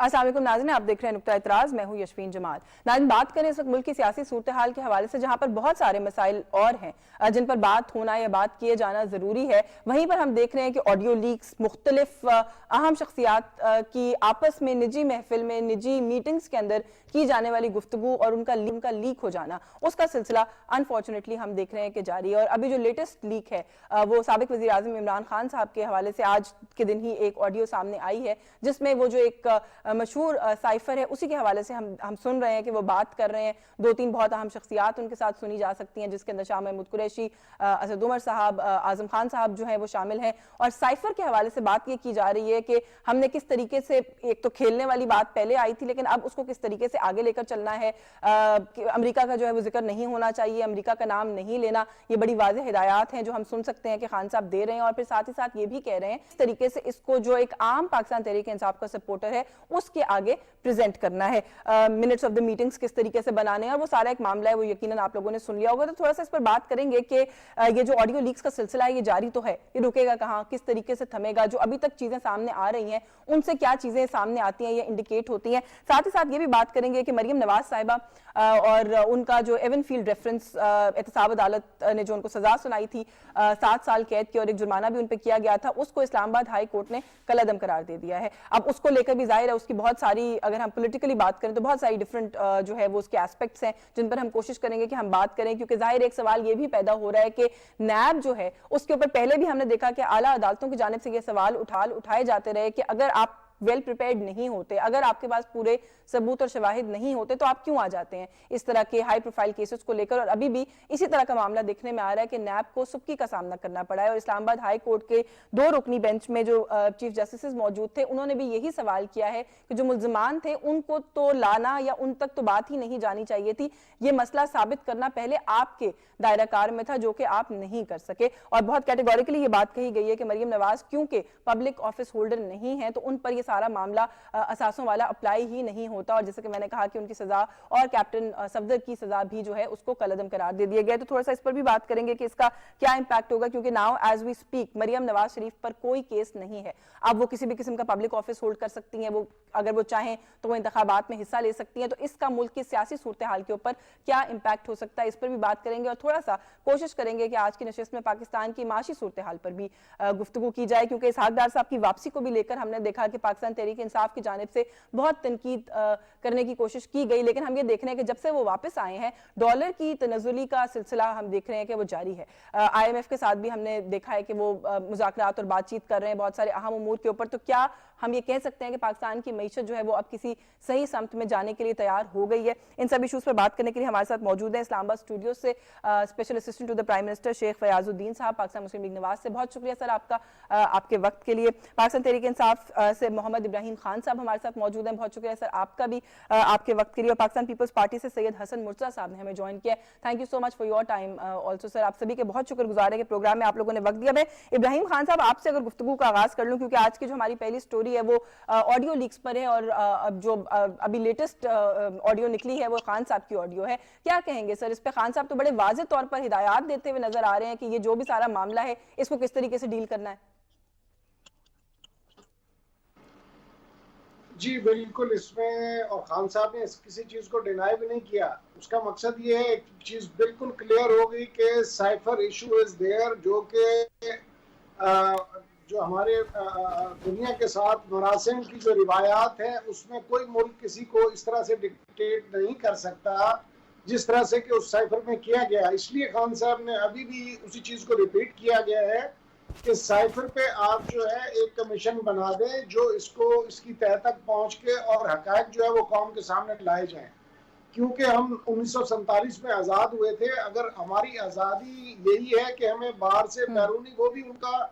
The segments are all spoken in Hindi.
अस्सलाम वालेकुम नाज़रीन, आप देख रहे हैं नुक्ता इतराज़। मैं हूं यशफीन जमाल। नाज़रीन, बात करें इस वक्त मुल्क की सियासी सूरत हाल के हवाले से, जहां पर बहुत सारे मसाइल और हैं जिन पर बात होना या बात किए जाना जरूरी है। वहीं पर हम देख रहे हैं कि ऑडियो लीक्स, मुख्तलिफ अहम शख्सियात की आपस में निजी महफिल में, निजी मीटिंग्स के अंदर की जाने वाली गुफ्तगू और उनका लीक हो जाना, उसका सिलसिला अनफॉर्चुनेटली हम देख रहे हैं कि जारी है। और अभी जो लेटेस्ट लीक है वो साबिक वज़ीर आज़म इमरान खान साहब के हवाले से आज के दिन ही एक ऑडियो सामने आई है, जिसमें वो जो एक मशहूर साइफर है उसी के हवाले से हम सुन रहे हैं कि वो बात कर रहे हैं। दो तीन बहुत अहम शख्सियात उनके साथ सुनी जा सकती हैं, जिसके अंदर शाह महमूद कुरैशी, असद उमर साहब, आजम खान साहब जो हैं वो शामिल हैं। और साइफर के हवाले से बात ये की जा रही है कि हमने किस तरीके से, एक तो खेलने वाली बात पहले आई थी, लेकिन अब उसको किस तरीके से आगे लेकर चलना है। अमेरिका का जो है वो जिक्र नहीं होना चाहिए, अमेरिका का नाम नहीं लेना, ये बड़ी वाज़ेह हिदायत हैं जो हम सुन सकते हैं कि खान साहब दे रहे हैं। और फिर साथ ही साथ ये भी कह रहे हैं इस तरीके से इसको जो एक आम पाकिस्तान तहरीक इंसाफ का सपोर्टर है उसके आगे प्रेजेंट करना है, मिनट्स ऑफ द मीटिंग्स किस तरीके से बनाने हैं, और वो सारा एक मामला है, वो यकीनन आप लोगों ने सुन लिया होगा। तो थोड़ा सा इस पर बात करेंगे कि ये जो ऑडियो लीक्स का सिलसिला है ये जारी तो है, ये रुकेगा कहाँ, किस तरीके से थमेगा, जो अभी तक चीजें सामने आ रही हैं उनसे क्या चीजें सामने आती हैं, ये इंडिकेट होती हैं। साथ ही साथ ये भी बात करेंगे कि मरियम नवाज साहिबा और उनका जो एवन फील्ड रेफरेंस, एहतसाब अदालत ने जो उनको सजा सुनाई थी 7 साल कैद की और एक जुर्माना भी उन पर किया गया था, उसको इस्लामाबाद हाई कोर्ट ने कलअदम करार दे दिया है। अब उसको लेकर भी जाहिर है उसकी बहुत सारी, अगर हम पॉलिटिकली बात करें तो बहुत सारी डिफरेंट जो है वो उसके एस्पेक्ट्स हैं जिन पर हम कोशिश करेंगे कि हम बात करें, क्योंकि जाहिर एक सवाल ये भी पैदा हो रहा है कि नैब जो है उसके ऊपर पहले भी हमने देखा कि आला अदालतों की जानिब से ये सवाल उठाए जाते रहे कि अगर आप वेल प्रिपेयर्ड नहीं होते, अगर आपके पास पूरे सबूत और शवाहिद नहीं होते, तो आप क्यों आ जाते हैं इस तरह के हाई प्रोफाइल केसेस को लेकर। और अभी भी इसी तरह का मामला देखने में आ रहा है कि नैब को सुबकी का सामना करना पड़ा है। और इस्लामाबाद हाई कोर्ट के 2 रुकनी बेंच में जो चीफ जस्टिस मौजूद थे, उन्होंने भी यही सवाल किया है कि जो मुल्जिमान थे उनको तो लाना या उन तक तो बात ही नहीं जानी चाहिए थी, ये मसला साबित करना पहले आपके दायरा कार में था, जो कि आप नहीं कर सके। और बहुत कैटेगोरिकली ये बात कही गई है कि मरियम नवाज क्योंकि पब्लिक ऑफिस होल्डर नहीं है, तो उन पर ये सारा मामला असासों वाला अप्लाई ही नहीं होता। और जैसे कि मैंने कहा कि उनकी सजा और कैप्टन सफदर की सजा भी जो है उसको कलअदम करार दे दिया गया। तो थोड़ा सा इस पर भी बात करेंगे कि इसका क्या इंपैक्ट होगा, क्योंकि now as we speak Maryam Nawaz Sharif पर कोई केस नहीं है। अब वो किसी भी किस्म का पब्लिक ऑफिस होल्ड कर सकती हैं, वो अगर वो चाहें तो वो इंतखाबात में हिस्सा ले सकती हैं। तो इसका मुल्क की सियासी सूरत हाल के ऊपर क्या इंपैक्ट हो सकता है, इस पर भी बात करेंगे। और थोड़ा सा कोशिश करेंगे कि आज की नशिस्त में पाकिस्तान की माशी सूरत हाल पर भी गुफ्तगू की जाए, क्योंकि इसहाक डार साहब की वापसी को भी लेकर हमने देखा कि पाकिस्तान तहरीक इंसाफ की जानिब से बहुत तनकीद करने की कोशिश की गई, लेकिन हम ये देख रहे हैं कि जब से वो वापस आए हैं डॉलर की तनज़ुली का सिलसिला हम देख रहे हैं कि वो जारी है। IMF के साथ भी हमने देखा है कि वो मुज़ाकरात और बातचीत कर रहे हैं बहुत सारे अहम उमूर के ऊपर। तो क्या हम ये कह सकते हैं कि पाकिस्तान की मईशत जो है वो अब किसी सही समत में जाने के लिए तैयार हो गई है? इन सब इशूज़ पर बात करने के लिए हमारे साथ मौजूद है इस्लामाबाद स्टूडियो से special assistant to the prime minister Sheikh Fayazuddin साहब, पाकिस्तान मुस्लिम लीग नवाज से। बहुत शुक्रिया सर आपका आपके वक्त के लिए। पाकिस्तान तहरीक इंसाफ से मोहम्मद इब्राहिम खान साहब हमारे साथ मौजूद हैं, बहुत शुक्रिया सर आपका भी आपके वक्त के लिए। और पाकिस्तान पीपल्स पार्टी से सैयद हसन मुर्तज़ा साहब ने हमें ज्वाइन किया। Thank you so much for your time also sir. आप सभी के बहुत शुक्रगुजार है कि प्रोग्राम में आप लोगों ने वक्त दिया। मैं इब्राहिम खान साहब आपसे अगर गुफ्तगू का आगाज कर लूं, क्योंकि आज की जो हमारी पहली स्टोरी है वो ऑडियो लीक्स पर है, और अब जो अभी लेटेस्ट ऑडियो निकली है वो खान साहब की ऑडियो है। क्या कहेंगे सर इस पे? खान साहब तो बड़े वाज़ेह तौर पर हिदायत देते हुए नजर आ रहे हैं कि ये जो भी सारा मामला है इसको किस तरीके से डील करना है। जी बिल्कुल, इसमें और खान साहब ने किसी चीज को डिनाई भी नहीं किया। उसका मकसद ये है, एक चीज बिल्कुल क्लियर हो गई कि साइफर इशू इज देयर, जो कि जो हमारे दुनिया के साथ मरासिम की जो रिवायात है उसमें कोई मुल्क किसी को इस तरह से डिक्टेट नहीं कर सकता जिस तरह से कि उस साइफर में किया गया। इसलिए खान साहब ने अभी भी उसी चीज को रिपीट किया गया है कि साइफर पे आप जो है एक कमीशन बना दें जो इसकी तह तक पहुंच के और हकायक जो है वो कौम के सामने लाए जाएं। क्योंकि हम 1947 में आज़ाद हुए थे, अगर हमारी आज़ादी यही है कि हमें बाहर से बैरूनी, वो भी उनका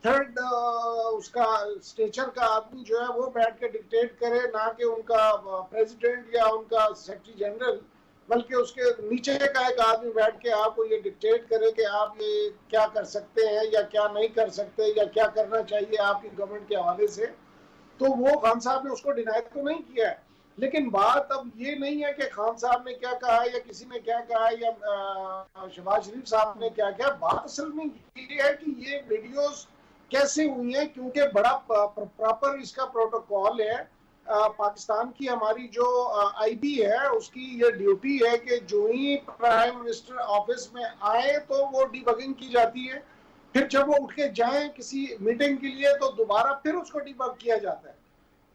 थर्ड उसका स्टेचर का आदमी जो है वो बैठ के डिक्टेट करे, ना कि उनका प्रेसिडेंट या उनका सेक्रेटरी जनरल, बल्कि उसके नीचे का एक आदमी बैठ के आपको ये डिक्टेट करे कि आप ये क्या कर सकते हैं या क्या नहीं कर सकते या क्या करना चाहिए आपकी गवर्नमेंट के हवाले से। तो वो खान साहब ने उसको डिनाई तो नहीं किया है, लेकिन बात अब ये नहीं है कि खान साहब ने क्या कहा या किसी ने क्या कहा या शहबाज शरीफ साहब ने क्या कहा। बात असल में ये है कि ये वीडियोस कैसे हुई हैं, क्योंकि बड़ा प्रॉपर इसका प्रोटोकॉल है पाकिस्तान की हमारी जो आईबी है उसकी ये ड्यूटी है कि जो ही प्राइम मिनिस्टर ऑफिस में आए तो वो डीबगिंग की जाती है, फिर जब वो उठ के जाएं किसी मीटिंग के लिए तो दोबारा फिर उसको डीबग किया जाता है।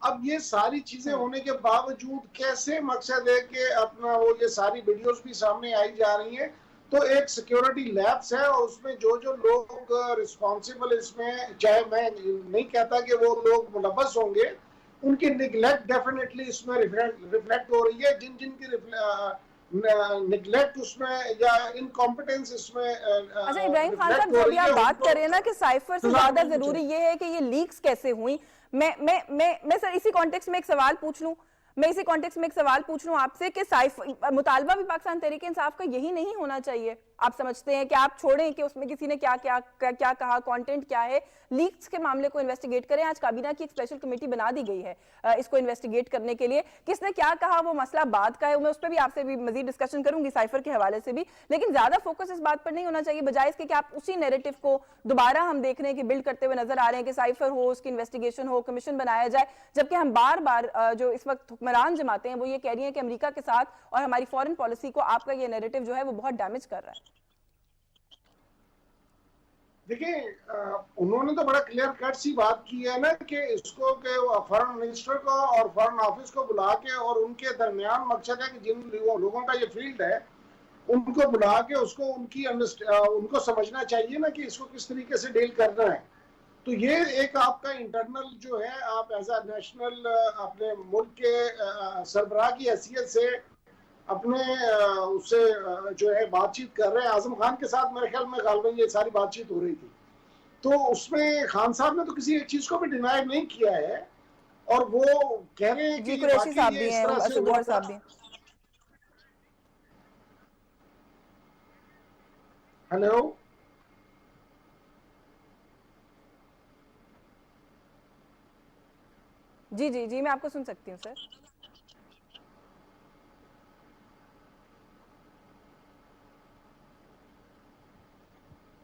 अब ये सारी चीजें होने के बावजूद कैसे मकसद है कि अपना वो ये सारी वीडियोस भी सामने आई जा रही हैं, तो एक सिक्योरिटी लैब्स है और उसमें जो जो लोग रिस्पॉन्सिबल इसमें, चाहे मैं नहीं कहता कि वो लोग मुलव्वस होंगे, उनकी निगलेक्ट डेफिनेटली इसमें रिफ्लेक्ट हो रही है। जिन जिन की निगलेक्ट उसमें या इनकॉम्पिटेंस इसमें अच्छा इब्राहिम खान साहब, रिफ्लेक्ट हो जब रही आप है, बात कर रहे हैं ना कि साइफर से ज्यादा जरूरी ये है कि ये लीक्स कैसे हुई, मैं सर इसी कॉन्टेक्स्ट में एक सवाल पूछ लूं, आपसे कि मुतालबा भी पाकिस्तान तहरीक इंसाफ का यही नहीं होना चाहिए? आप समझते हैं कि आप छोड़ें कि उसमें किसी ने क्या क्या क्या कहा, कंटेंट क्या है, लीक्स के मामले को इन्वेस्टिगेट करें। आज काबीना की एक स्पेशल कमेटी बना दी गई है इसको इन्वेस्टिगेट करने के लिए। किसने क्या कहा वो मसला बात का है, मैं उस पर भी आपसे भी मजीद डिस्कशन करूंगी साइफर के हवाले से भी, लेकिन ज्यादा फोकस इस बात पर नहीं होना चाहिए, बजाय इसके कि आप उसी नैरेटिव को दोबारा हम देख रहे हैं कि बिल्ड करते हुए नजर आ रहे हैं कि साइफर हो, उसकी इन्वेस्टिगेशन हो, कमीशन बनाया जाए, जबकि हम बार बार जो इस वक्त हुक्मरान जमाते हैं वो ये कह रही है कि अमेरिका के साथ और हमारी फॉरेन पॉलिसी को आपका ये नैरेटिव जो है वो बहुत डैमेज कर रहा है। देखिए, उन्होंने तो बड़ा क्लियर कट सी बात की है ना कि इसको के फॉरेन मिनिस्टर को और फॉरेन ऑफिस को बुला के और उनके दरमियान मकसद है कि जिन लोगों का ये फील्ड है उनको बुला के उसको उनको समझना चाहिए ना कि इसको किस तरीके से डील करना है। तो ये एक आपका इंटरनल जो है, आप एज अ नेशनल अपने मुल्क के सरबराह की हैसियत से अपने उससे जो है बातचीत कर रहे हैं। आजम खान के साथ मेरे ख्याल में गालबन ये सारी बातचीत हो रही थी, तो उसमें खान साहब ने तो किसी एक चीज को भी डिनाई नहीं किया है और वो कह रहे हैं कि कुरैशी साहब भी हैं, असद साहब भी। हेलो, जी जी जी, मैं आपको सुन सकती हूँ सर।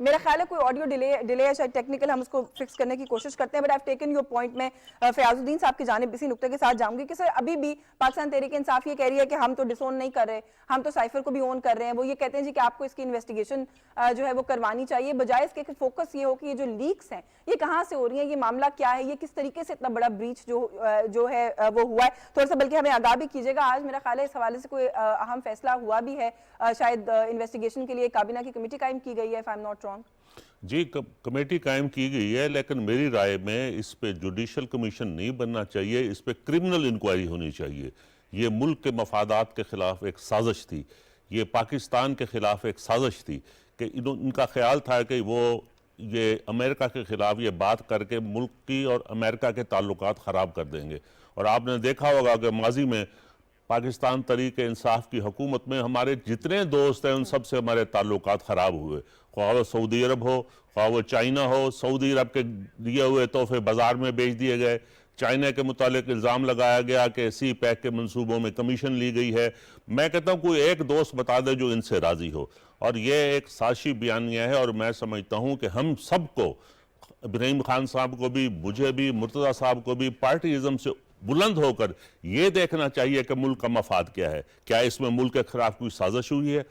मेरा ख्याल है कोई ऑडियो डिले है, शायद टेक्निकल, हम उसको फिक्स करने की कोशिश करते हैं। But I have taken your point. में फयाजुद्दीन साहब की जानिब इसी नुक्ते के साथ जाऊंगी कि सर अभी भी पाकिस्तान तहरीक इंसाफ ये कह रही है कि हम तो डिसोन नहीं कर रहे, हम तो साइफर को भी ओन कर रहे हैं। वो ये कहते हैं जी कि आपको इसकी इन्वेस्टिगेशन जो है वो करवानी चाहिए, बजाय इसके फोकस ये हो कि ये जो लीक्स हैं ये कहाँ से हो रही हैं, ये मामला क्या है, ये किस तरीके से इतना बड़ा ब्रीच जो है वो हुआ है। थोड़ा सा बल्कि हमें आगाह भी कीजिएगा, आज मेरा ख्याल है इस हवाले से कोई अहम फैसला हुआ भी है, शायद इन्वेस्टिगेशन के लिए काबीना की कमेटी कायम की गई है, if I am not wrong. जी, कमेटी कायम की गई है, लेकिन मेरी राय में इस पे जुडिशल कमीशन नहीं बनना चाहिए, इस पे क्रिमिनल इंक्वायरी होनी चाहिए। ये मुल्क के मफादात के खिलाफ एक साजिश थी, ये पाकिस्तान के खिलाफ एक साजिश थी कि इनका ख्याल था कि वो ये अमेरिका के खिलाफ ये बात करके मुल्क की और अमेरिका के ताल्लुकात ख़राब कर देंगे। और आपने देखा होगा कि माजी में पाकिस्तान तहरीक इंसाफ की हुकूमत में हमारे जितने दोस्त हैं उन सब से हमारे ताल्लुकात ख़राब हुए, ख्वाह वो सऊदी अरब हो, ख्वाह वो चाइना हो। सऊदी अरब के दिए हुए तोहफे बाज़ार में बेच दिए गए, चाइना के मुतालिक इल्ज़ाम लगाया गया कि सी पैक के मंसूबों में कमीशन ली गई है। मैं कहता हूँ कोई एक दोस्त बता दे जो इनसे राज़ी हो, और ये एक साजिशी बयानिया है। और मैं समझता हूँ कि हम सबको, इब्राहिम खान साहब को भी, मुझे भी, मुर्तज़ा साहब को भी, पार्टीज़म से बुलंद होकर ये देखना चाहिए कि मुल्क का मफाद क्या है, क्या इसमें मुल्क के खिलाफ कोई साजिश हुई है।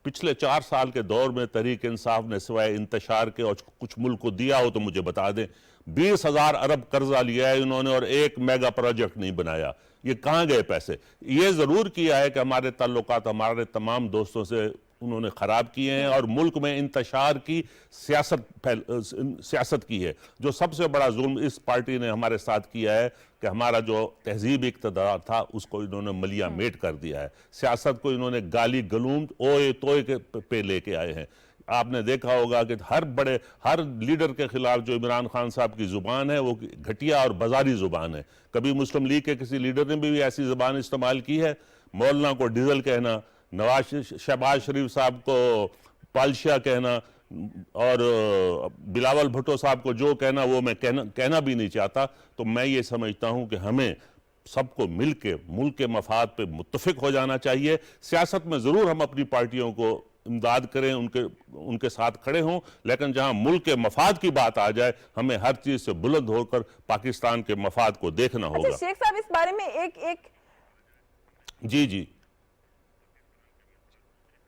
पिछले 4 साल के दौर में तहरीक इंसाफ ने सिवाय इंतशार के और कुछ मुल्क को दिया हो तो मुझे बता दें। 20,000 अरब कर्जा लिया है इन्होंने और एक मेगा प्रोजेक्ट नहीं बनाया। ये कहाँ गए पैसे? ये ज़रूर किया है कि हमारे ताल्लुकात हमारे तमाम दोस्तों से उन्होंने ख़राब किए हैं और मुल्क में इंतशार की सियासत की है। जो सबसे बड़ा जुल्म इस पार्टी ने हमारे साथ किया है कि हमारा जो तहजीब इक़्तिदार था उसको इन्होंने मलिया मेट कर दिया है। सियासत को इन्होंने गाली गलूम ओए तोए के पे लेके आए हैं। आपने देखा होगा कि हर लीडर के खिलाफ जो इमरान खान साहब की ज़ुबान है वो घटिया और बाजारी ज़ुबान है। कभी मुस्लिम लीग के किसी लीडर ने भी ऐसी ज़ुबान इस्तेमाल की है? मौलाना को डीजल कहना, शहबाज शरीफ साहब को पालशिया कहना और बिलावल भुट्टो साहब को जो कहना वो मैं कहना भी नहीं चाहता। तो मैं ये समझता हूँ कि हमें सबको मिलके मुल्क के मफाद पे मुत्तफिक हो जाना चाहिए। सियासत में ज़रूर हम अपनी पार्टियों को इमदाद करें, उनके साथ खड़े हों, लेकिन जहां मुल्क के मफाद की बात आ जाए हमें हर चीज से बुलंद होकर पाकिस्तान के मफाद को देखना होगा। अच्छा शेख साहब, इस बारे में एक जी जी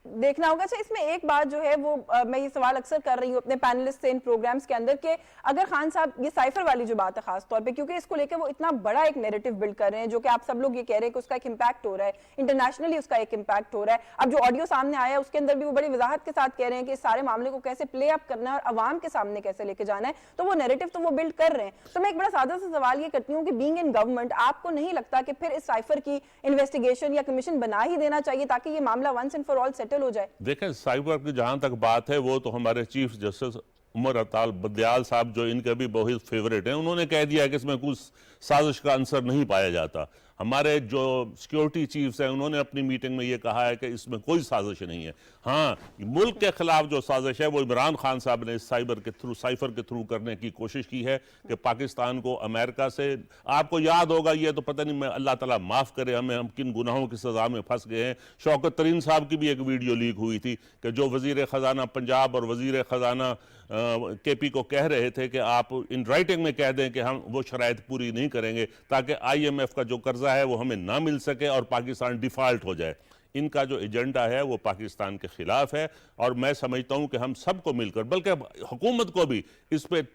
देखना होगा। अच्छा, इसमें एक बात जो है वो मैं ये सवाल अक्सर कर रही हूँ अपने पैनलिस्ट से इन प्रोग्राम्स के अंदर कि अगर खान साहब ये साइफर वाली जो बात है खास तौर पे, क्योंकि इसको लेकर वो इतना बड़ा एक नैरेटिव बिल्ड कर रहे हैं जो कि आप सब लोग ये कह रहे हैं कि उसका एक इम्पैक्ट हो रहा है, इंटरनेशनली उसका एक इम्पैक्ट हो रहा है। अब जो ऑडियो सामने आया है उसके अंदर भी वो बड़ी वजाहत के साथ कह रहे हैं कि इस सारे मामले को कैसे प्ले अप करना है और अवाम के सामने कैसे लेके जाना है, तो वो नैरेटिव तो वो बिल्ड कर रहे हैं। तो मैं एक बड़ा सादा सा सवाल ये करती हूँ कि बीइंग इन गवर्नमेंट आपको नहीं लगता कि फिर इस साइफर की इन्वेस्टिगेशन या कमीशन बना ही देना चाहिए ताकि ये मामला once and for all settle हो जाए? देखें, साइबर की जहां तक बात है वो तो हमारे चीफ जस्टिस उमर अताल बदयाल साहब, जो इनके भी बहुत फेवरेट हैं, उन्होंने कह दिया है कि इसमें कुछ साजिश का अंसर नहीं पाया जाता। हमारे जो सिक्योरिटी चीफ्स हैं उन्होंने अपनी मीटिंग में ये कहा है कि इसमें कोई साजिश नहीं है। हाँ, मुल्क के खिलाफ जो साजिश है वो इमरान खान साहब ने साइफर के थ्रू करने की कोशिश की है कि पाकिस्तान को अमेरिका से, आपको याद होगा, ये तो पता नहीं, मैं अल्लाह ताला माफ़ करे हमें, हम किन गुनाहों की सज़ा में फंस गए हैं। शौकत तरीन साहब की भी एक वीडियो लीक हुई थी कि जो वज़ीर ख़जाना पंजाब और वज़ीर ख़जाना केपी को कह रहे थे कि आप इन राइटिंग में कह दें कि हम वो शराइत पूरी नहीं करेंगे ताकि IMF का जो कर्जा है वो हमें ना मिल सके और पाकिस्तान डिफ़ॉल्ट हो जाए। इनका जो एजेंडा है वो पाकिस्तान के खिलाफ है और मैं समझता हूं कि हम सबको मिलकर, बल्कि हुकूमत को भी इस पे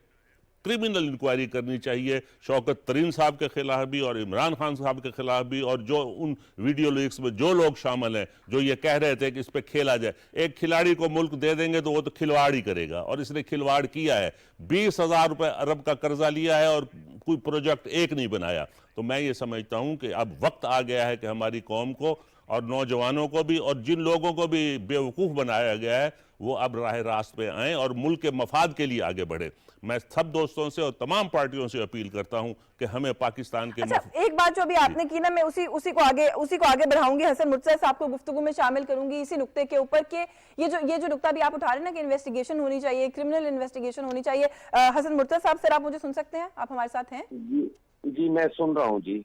क्रिमिनल इंक्वायरी करनी चाहिए, शौकत तरीन साहब के खिलाफ भी और इमरान खान साहब के खिलाफ भी, और जो उन वीडियो लीक्स में जो लोग शामिल हैं जो ये कह रहे थे कि इस पे खेला जाए। एक खिलाड़ी को मुल्क दे देंगे तो वो तो खिलवाड़ ही करेगा, और इसने खिलवाड़ किया है। 20,000 रुपए अरब का कर्जा लिया है और कोई प्रोजेक्ट एक नहीं बनाया। तो मैं ये समझता हूं कि अब वक्त आ गया है कि हमारी कौम को और नौजवानों को भी और जिन लोगों को भी बेवकूफ़ बनाया गया है वो अब राह रास्त पे आएँ और मुल्क के मफाद के लिए आगे बढ़े। मैं सब दोस्तों से और तमाम पार्टियों से अपील करता हूं कि हमें पाकिस्तान के एक बात जो अभी आपने की ना, मैं उसी को आगे बढ़ाऊंगी। हसन मुर्तज़ा साहब को गुफ्तगू में शामिल करूंगी इसी नुक्ते के ऊपर कि ये जो नुक्ता भी आप उठा रहे हैं ना कि इन्वेस्टिगेशन होनी चाहिए, क्रिमिनल इन्वेस्टिगेशन होनी चाहिए। हसन मुर्तज़ा साहब, सर आप मुझे सुन सकते हैं? आप हमारे साथ हैं? जी मैं सुन रहा हूँ। जी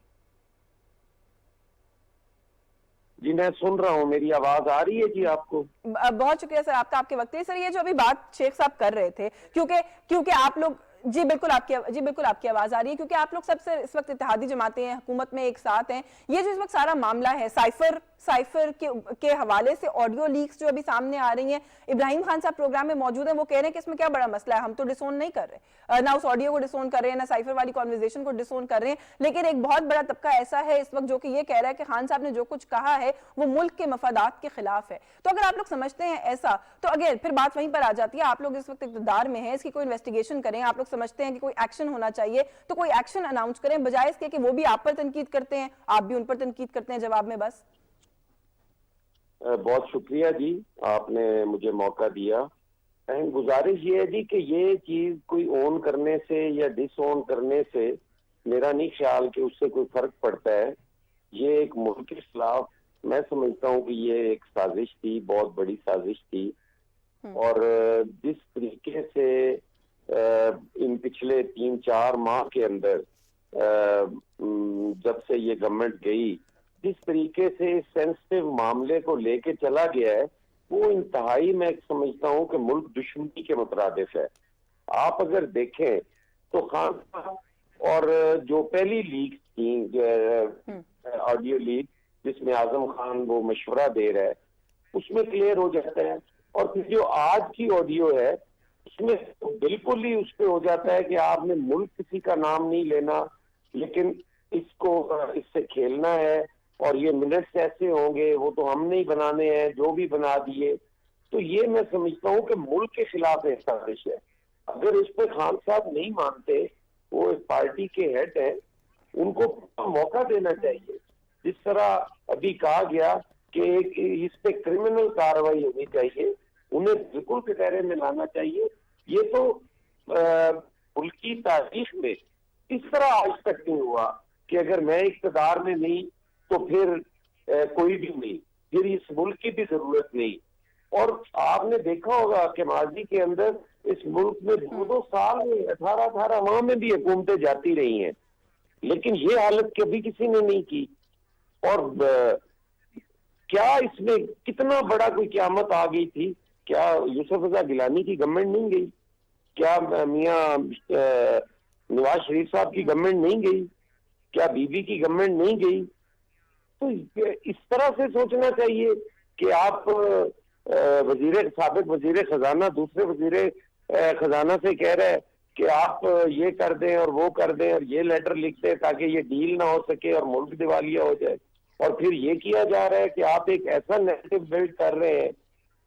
मैं सुन रहा हूँ, मेरी आवाज आ रही है जी आपको? बहुत शुक्रिया सर आपका, आपके वक्त। सर ये जो अभी बात शेख साहब कर रहे थे, क्योंकि आप लोग, जी बिल्कुल आपकी आवाज आ रही है, क्योंकि आप लोग सबसे इस वक्त इत्तेहादी जमातें हैं, हुकूमत में एक साथ हैं। ये जो इस वक्त सारा मामला है साइफर के हवाले से ऑडियो लीक्स जो अभी सामने आ रही हैं, इब्राहिम खान साहब प्रोग्राम में मौजूद हैं, वो कह रहे हैं कि इसमें क्या बड़ा मसला है, हम तो डिसोन नहीं कर रहे, ना उस ऑडियो को डिसोन कर रहे हैं, ना साइफर वाली कॉन्वर्सेशन को डिसोन कर रहे हैं। लेकिन एक बहुत बड़ा तबका ऐसा है इस वक्त जो कि ये कह रहा है कि खान साहब ने जो कुछ कहा है वो मुल्क के मफादात के खिलाफ है। तो अगर आप लोग समझते हैं ऐसा, तो अगर फिर बात वहीं पर आ जाती है, आप लोग इस वक्त इक़्तिदार में हैं, इसकी कोई इन्वेस्टिगेशन करें, आप लोग समझते हैं कि कोई एक्शन होना चाहिए तो कोई एक्शन अनाउंस करें, बजाय इसके कि वो भी आप पर तनकीद करते हैं, आप भी उन पर तनकीद करते हैं जवाब में। बस बहुत शुक्रिया जी, आपने मुझे मौका दिया। गुजारिश ये है जी कि ये चीज कोई ऑन करने से या डिस ऑन करने से मेरा नहीं ख्याल कि उससे कोई फर्क पड़ता है। ये एक मुल्क के खिलाफ मैं समझता हूँ कि ये एक साजिश थी, बहुत बड़ी साजिश थी। और जिस तरीके से इन पिछले 3-4 माह के अंदर जब से ये गवर्नमेंट गई, जिस तरीके से सेंसिटिव मामले को लेके चला गया है, वो इंतहाई मैं समझता हूँ कि मुल्क दुश्मनी के मुतरादिफ है। आप अगर देखें तो खान साहब और जो पहली लीक थी, ऑडियो लीक जिसमें आजम खान वो मशवरा दे रहा है, उसमें क्लियर हो जाता है। और फिर जो आज की ऑडियो है उसमें बिल्कुल ही उस पे हो जाता है कि आपने मुल्क किसी का नाम नहीं लेना, लेकिन इससे खेलना है और ये मिनट्स ऐसे होंगे, वो तो हम नहीं बनाने हैं, जो भी बना दिए। तो ये मैं समझता हूँ कि मुल्क के खिलाफ एक साजिश है। अगर इस पे खान साहब नहीं मानते, वो इस पार्टी के हेड हैं, उनको मौका देना चाहिए। जिस तरह अभी कहा गया कि इस पे क्रिमिनल कार्रवाई होनी चाहिए, उन्हें बिल्कुल कटहरे में लाना चाहिए। ये तो मुल्क की तारीख में इस तरह आज तक नहीं हुआ कि अगर मैं इक़्तिदार में नहीं तो फिर कोई भी नहीं, फिर इस मुल्क की भी जरूरत नहीं। और आपने देखा होगा कि माजी के अंदर इस मुल्क में 2-2 साल में 18 माह में भी हुकूमतें जाती रही हैं, लेकिन ये हालत कभी किसी ने नहीं की। और क्या इसमें कितना बड़ा कोई क़यामत आ गई थी? क्या यूसुफ रज़ा गिलानी की गवर्नमेंट नहीं गई? क्या मियां नवाज शरीफ साहब की गवर्नमेंट नहीं गई? क्या बीबी की गवर्नमेंट नहीं गई? तो इस तरह से सोचना चाहिए कि आप साबिक वजीर खजाना दूसरे वजीर खजाना से कह रहे हैं कि आप ये कर दें और वो कर दें और ये लेटर लिख दें ताकि ये डील ना हो सके और मुल्क दिवालिया हो जाए, और फिर ये किया जा रहा है कि आप एक ऐसा नैरेटिव बिल्ड कर रहे हैं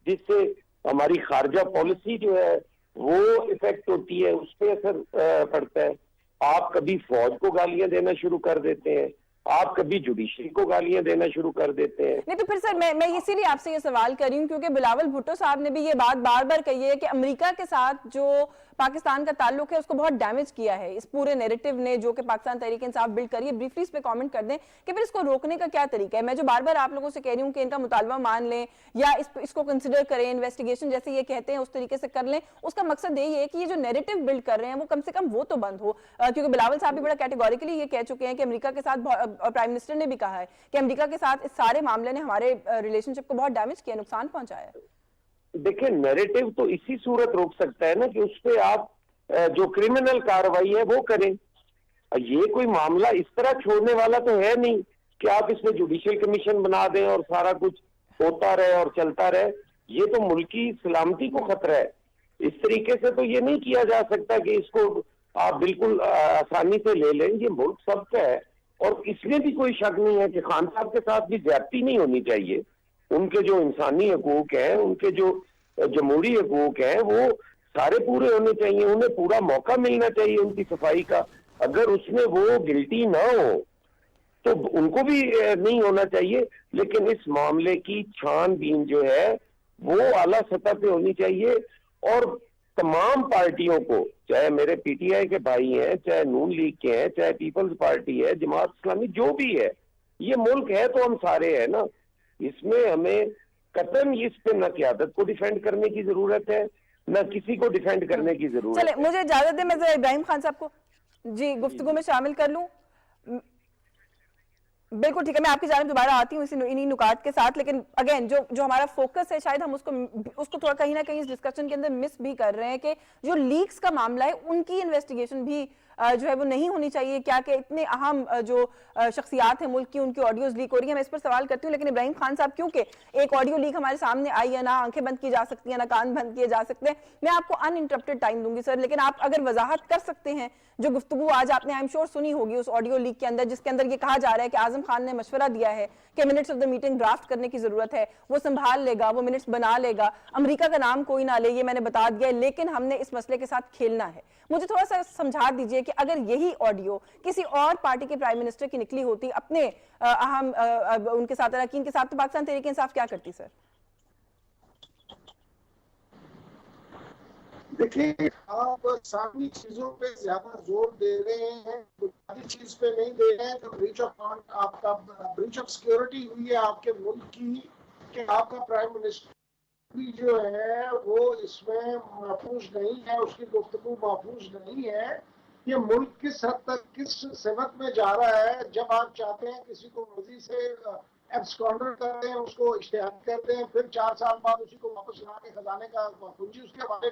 जिससे हमारी खारजा पॉलिसी जो है वो इफेक्ट होती है, उस पर असर पड़ता है। आप कभी फौज को गालियां देना शुरू कर देते हैं, आप कभी जुडिशरी को गालियां देना शुरू कर देते हैं। नहीं तो फिर सर मैं इसीलिए आपसे ये सवाल कर रही हूँ क्योंकि बिलावल भुट्टो साहब ने भी ये बात बार बार कही है कि अमेरिका के साथ जो पाकिस्तान का ताल्लुक है उसको बहुत डैमेज किया है इस पूरे नैरेटिव ने जो कि पाकिस्तान तहरीक इंसाफ बिल्ड करी है। ब्रीफली इस पे कमेंट कर दें कि फिर इसको रोकने का क्या तरीका है। मैं जो बार बार आप लोगों से कह रही हूँ कि इनका मुतालबा मान लें या इसको कंसिडर करें, इन्वेस्टिगेशन जैसे ये कहते हैं उस तरीके से कर लें, उसका मकसद यही है कि ये जो नैरेटिव बिल्ड कर रहे हैं वो कम से कम वो तो बंद हो। क्योंकि बिलावल साहब भी बड़ा कैटेगोरिकली ये कह चुके हैं कि अमेरिका के साथ, प्राइम मिनिस्टर ने भी कहा है कि अमेरिका के साथ इस सारे मामले ने हमारे रिलेशनशिप को बहुत डैमेज किया, नुकसान पहुंचाया। देखिए, नैरेटिव तो इसी सूरत रोक सकता है ना कि उस पे आप जो क्रिमिनल कार्रवाई है वो करें। ये कोई मामला इस तरह छोड़ने वाला तो है नहीं कि आप इसमें जुडिशियल कमीशन बना दें और सारा कुछ होता रहे और चलता रहे। ये तो मुल्क की सलामती को खतरा है। इस तरीके से तो ये नहीं किया जा सकता कि इसको आप बिल्कुल आसानी से ले लें। ये मुल्क सबका है और इसमें भी कोई शक नहीं है कि खान साहब के साथ भी ज्यादती नहीं होनी चाहिए। उनके जो इंसानी हकूक हैं, उनके जो जमहूरी हकूक हैं, वो सारे पूरे होने चाहिए। उन्हें पूरा मौका मिलना चाहिए उनकी सफाई का। अगर उसमें वो गिल्टी ना हो तो उनको भी नहीं होना चाहिए। लेकिन इस मामले की छानबीन जो है वो आला सतह पे होनी चाहिए और तमाम पार्टियों को, चाहे मेरे पीटीआई के भाई हैं, चाहे नून लीग के हैं, चाहे पीपल्स पार्टी है, जमात इस्लामी, जो भी है, ये मुल्क है तो हम सारे हैं ना। इसमें हमें कतन इस पे न क़यादत को डिफेंड करने की जरूरत है, न किसी को डिफेंड करने की जरूरत है। चले, मुझे इजाजत दें, मैं जरा इब्राहिम खान साहब को जी गुफ्तगू में शामिल कर लूं। बिल्कुल ठीक है, मैं आपकी जानिब दोबारा आती हूँ इन्हीं नुकात के साथ। लेकिन अगेन जो हमारा फोकस है, शायद हम उसको थोड़ा कहीं ना कहीं इस डिस्कशन के अंदर मिस भी कर रहे हैं कि जो लीक्स का मामला है उनकी इन्वेस्टिगेशन भी जो है वो नहीं होनी चाहिए। क्या कि इतने अहम जो शख्सियात हैं मुल्क की, उनकी ऑडियोज लीक हो रही है। मैं इस पर सवाल करती हूँ। लेकिन इब्राहिम खान साहब, क्योंकि एक ऑडियो लीक हमारे सामने आई है, ना आंखें बंद की जा सकती हैं, ना कान बंद किए जा सकते हैं, मैं आपको अनइंटरप्टेड टाइम दूंगी सर। लेकिन आप अगर वजाहत कर सकते हैं, जो गुफ्तगू आज आपने आई एम श्योर सुनी होगी उस ऑडियो लीक के अंदर, जिसके अंदर ये कहा जा रहा है कि आजम खान ने मशवरा दिया है कि minutes of the meeting draft करने की जरूरत है, वो संभाल लेगा, वो मिनट्स बना लेगा, अमेरिका का नाम कोई ना ले, ये मैंने बता दिया है, लेकिन हमने इस मसले के साथ खेलना है। मुझे थोड़ा सा समझा दीजिए कि अगर यही ऑडियो किसी और पार्टी के प्राइम मिनिस्टर की निकली होती अपने अहम उनके साथ, अरकान के साथ, तो पाकिस्तान तहरीक इंसाफ क्या करती सर? देखिए, आप सारी चीजों पे ज्यादा जोर दे रहे हैं, बुनियादी चीज पे नहीं दे रहे हैं। तो आपका ब्रीच ऑफ सिक्योरिटी हुई है आपके मुल्क की, कि आपका प्राइम मिनिस्टर भी जो है वो इसमें महफूज नहीं है, उसकी गुफ्तगू महफूज नहीं है। ये मुल्क किस हद तक किस सिमत में जा रहा है। जब आप चाहते हैं किसी को मर्जी से एब्सकॉन्डर करते हैं, उसको इश्तिहार करते हैं, फिर 4 साल बाद उसी को वापस ला के खजाने का पूंजी उसके हवाले।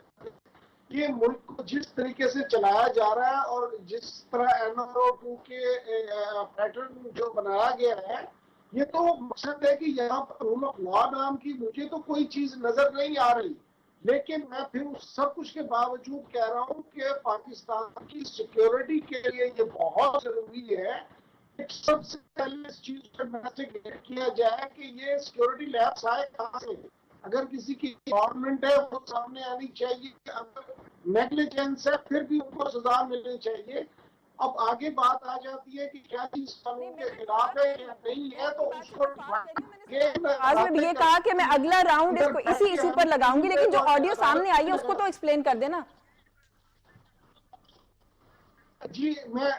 ये मुल्क को जिस तरीके से चलाया जा रहा है और जिस तरह NRO2 के पैटर्न जो बनाया गया है, ये तो मकसद है कि यहाँ पर रूल ऑफ लॉ नाम की मुझे तो कोई चीज नजर नहीं आ रही। लेकिन मैं फिर उस सब कुछ के बावजूद कह रहा हूँ कि पाकिस्तान की सिक्योरिटी के लिए ये बहुत जरूरी है। सबसे पहले इस चीज पर इन्वेस्टिगेट किया जाए कि ये सिक्योरिटी लैब्स आए कहाँ से। अगर किसी की गवर्नमेंट है वो सामने आनी चाहिए, अगर नेग्लिजेंस है फिर भी उनको सजा मिलनी चाहिए। अब आगे बात आ जाती है कि क्या चीज कानून के खिलाफ है या नहीं है, तो उसको आज मैं भी ये कहा कि मैं अगला राउंड इसको इसी इशू पर लगाऊंगी, लेकिन जो ऑडियो सामने आई है उसको तो एक्सप्लेन कर देना। जी मैं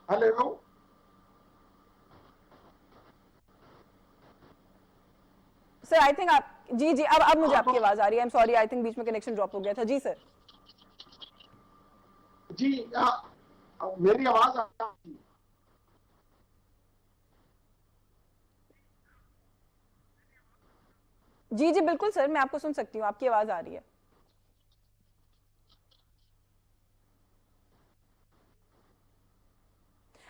हेलो सर, आई थिंक आप जी अब मुझे आपकी आवाज आ रही है। I am sorry, I think बीच में कनेक्शन ड्रॉप हो गया था। जी सर। जी अब मेरी आवाज आ रही है? जी जी बिल्कुल सर, मैं आपको सुन सकती हूँ, आपकी आवाज आ रही है।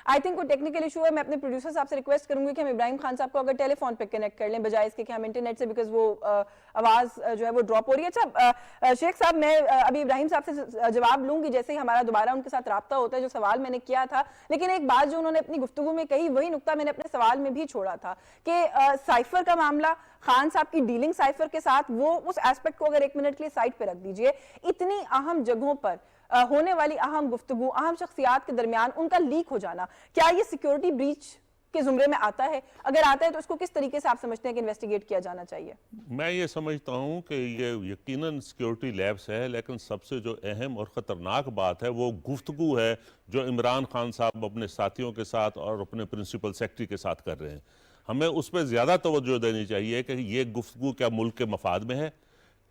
आई थिंक कोई टेक्निकल इशू है। मैं अपने प्रोड्यूसर साहब से रिक्वेस्ट करूंगी कि हम इब्राहिम खान साहब को अगर टेलीफोन पे कनेक्ट कर लें बजाय इसके कि हम इंटरनेट से, बिकॉज वो आवाज जो है वो ड्रॉप हो रही है। अच्छा शेख साहब, मैं अभी इब्राहिम साहब से जवाब लूंगी जैसे ही हमारा दोबारा उनके साथ राब्ता होता है, जो सवाल मैंने किया था। लेकिन एक बात जो उन्होंने अपनी गुफ्तगू में कही, वही नुक्ता मैंने अपने सवाल में भी छोड़ा था कि साइफर का मामला, खान साहब की डीलिंग साइफर के साथ, वो उस एस्पेक्ट को अगर एक मिनट के लिए साइड पे रख दीजिए। इतनी अहम जगहों पर होने वाली अहम गुफ्तगू, अहम शख्सियात के दरमियान उनका लीक हो जाना, क्या ये सिक्योरिटी ब्रीच के जुमरे में आता है? अगर आता है तो इसको किस तरीके से आप समझते हैं कि इन्वेस्टिगेट किया जाना चाहिए? मैं ये समझता हूँ कि ये यकीनन सिक्योरिटी लैब्स है, लेकिन सबसे जो अहम और ख़तरनाक बात है वो गुफ्तगू है जो इमरान खान साहब अपने साथियों के साथ और अपने प्रिंसिपल सेक्रेटरी के साथ कर रहे हैं। हमें उस पर ज़्यादा तवज्जो देनी चाहिए कि ये गुफ्तगू क्या मुल्क के मफाद में है,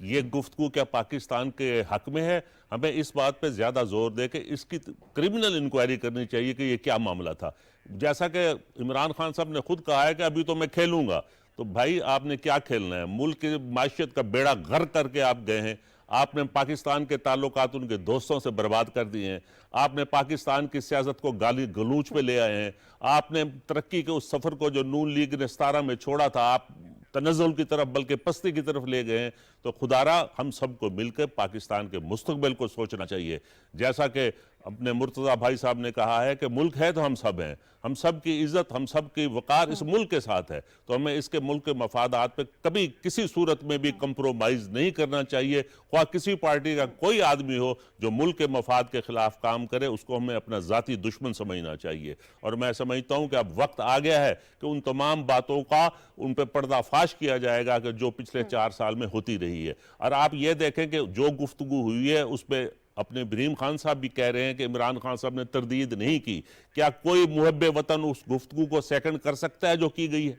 ये गुफ्तगू क्या पाकिस्तान के हक में है। हमें इस बात पे ज़्यादा जोर दे कि इसकी क्रिमिनल इंक्वायरी करनी चाहिए कि ये क्या मामला था। जैसा कि इमरान खान साहब ने खुद कहा है कि अभी तो मैं खेलूंगा, तो भाई आपने क्या खेलना है? मुल्क की माशियत का बेड़ा गर्क करके आप गए हैं। आपने पाकिस्तान के ताल्लुकात उनके दोस्तों से बर्बाद कर दिए हैं। आपने पाकिस्तान की सियासत को गाली गलूच पे ले आए हैं। आपने तरक्की के उस सफ़र को जो नून लीग ने 17 में छोड़ा था, आप तनज़्ज़ुल की तरफ बल्कि पस्ती की तरफ ले गए हैं। तो खुदारा हम सबको मिलकर पाकिस्तान के मुस्तकबिल को सोचना चाहिए। जैसा कि अपने मुर्तज़ा भाई साहब ने कहा है कि मुल्क है तो हम सब हैं, हम सब की इज्जत, हम सब की वक़ार इस मुल्क के साथ है। तो हमें इसके मुल्क के मफादात पे कभी किसी सूरत में भी कंप्रोमाइज़ नहीं करना चाहिए। ख्वाह किसी पार्टी का कोई आदमी हो जो मुल्क के मफाद के खिलाफ काम करे, उसको हमें अपना ज़ाती दुश्मन समझना चाहिए। और मैं समझता हूँ कि अब वक्त आ गया है कि उन तमाम बातों का उन पर पर्दाफाश किया जाएगा कि जो पिछले 4 साल में होती रही है। और आप ये देखें कि जो गुफ्तगू हुई है उस पर अपने इब्राहिम खान साहब भी कह रहे हैं कि इमरान खान साहब ने तरदीद नहीं की। क्या कोई मुहब्बे वतन उस गुफ्तगू को सेकंड कर सकता है जो की गई है?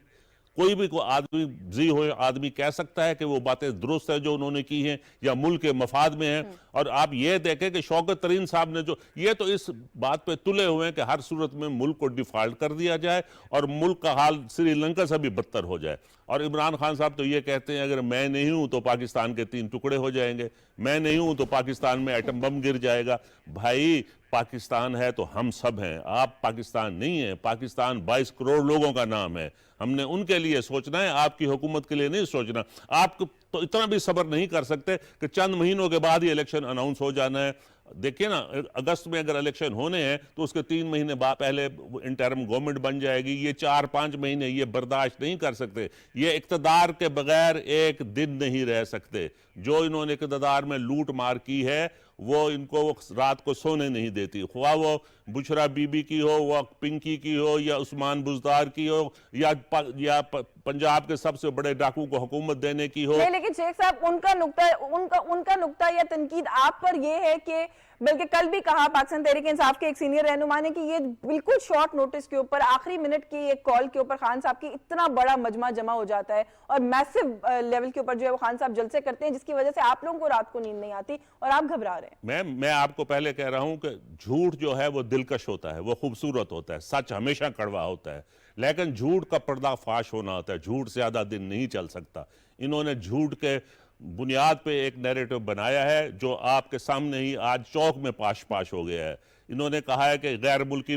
कोई भी आदमी जी हो आदमी कह सकता है कि वो बातें दुरुस्त है जो उन्होंने की हैं या मुल्क के मफाद में हैं? और आप ये देखें कि शौकत तरीन साहब ने जो ये तो इस बात पे तुले हुए हैं कि हर सूरत में मुल्क को डिफॉल्ट कर दिया जाए और मुल्क का हाल श्रीलंका से भी बदतर हो जाए। और इमरान खान साहब तो ये कहते हैं अगर मैं नहीं हूं तो पाकिस्तान के 3 टुकड़े हो जाएंगे, मैं नहीं हूं तो पाकिस्तान में एटम बम गिर जाएगा। भाई पाकिस्तान है तो हम सब हैं, आप पाकिस्तान नहीं है। पाकिस्तान 22 करोड़ लोगों का नाम है, हमने उनके लिए सोचना है, आपकी हुकूमत के लिए नहीं सोचना। आप तो इतना भी सब्र नहीं कर सकते कि चंद महीनों के बाद ही इलेक्शन अनाउंस हो जाना है। देखिए ना, अगस्त में अगर इलेक्शन होने हैं तो उसके 3 महीने बाद पहले इंटरिम गवर्नमेंट बन जाएगी। ये 4-5 महीने ये बर्दाश्त नहीं कर सकते। ये इक़्तिदार के बगैर एक दिन नहीं रह सकते। जो इन्होंने इक़्तिदार में लूट मार की है वो इनको वो रात को सोने नहीं देती। ख्वाह वो बुशरा बीबी की हो, वो पिंकी की हो, या उस्मान बुजदार की हो, या पंजाब के सबसे बड़े डाकू को हुकूमत देने की हो। नहीं, लेकिन शेख साहब उनका नुक्ता या तनकीद आप पर ये है कि, बल्कि कल भी कहा पाकिस्तान तहरीक इंसाफ के एक सीनियर रहनुमा ने कि ये बिल्कुल शॉर्ट नोटिस के ऊपर, आखिरी मिनट की एक कॉल के ऊपर खान साहब की इतना बड़ा मजमा जमा हो जाता है और मैसिव लेवल के ऊपर जो है वो खान साहब जलसे करते हैं, जिसकी वजह से आप लोगों को रात को नींद नहीं आती और आप घबरा रहे हैं। मैं आपको पहले कह रहा हूं कि झूठ जो है वो दिलकश होता है, वो खूबसूरत होता है, सच हमेशा कड़वा होता है, लेकिन झूठ का पर्दाफाश होना होता है। झूठ से ज्यादा दिन नहीं चल सकता। इन्होंने झूठ के बुनियाद पे एक नैरेटिव बनाया है जो आपके सामने ही आज चौक में पाश हो गया है। इन्होंने कहा है कि गैर मुल्की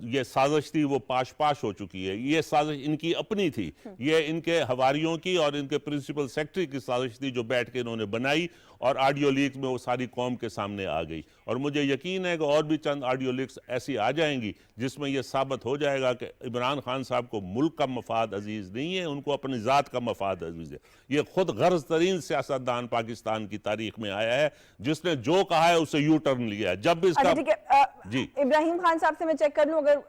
ये साजिश थी, वो पाश हो चुकी है। ये साजिश इनकी अपनी थी, ये इनके हवारियों की और इनके प्रिंसिपल सेक्रेटरी की साजिश थी जो बैठ के इन्होंने बनाई और ऑडियो लीक्स में वो सारी कौम के सामने आ गई। और मुझे यकीन है कि और भी चंद ऑडियो लीक्स ऐसी आ जाएंगी जिसमें यह साबित हो जाएगा कि इमरान खान साहब को मुल्क का मफाद अजीज नहीं है, उनको अपनी ज़ात का मफाद अजीज है। ये खुद गर्ज तरीन सियासतदान पाकिस्तान की तारीख में आया है जिसने जो कहा है उसे यू टर्न लिया है। जब भी इसका जी इब्राहिम खान साहब से मैं चेक कर लूं अगर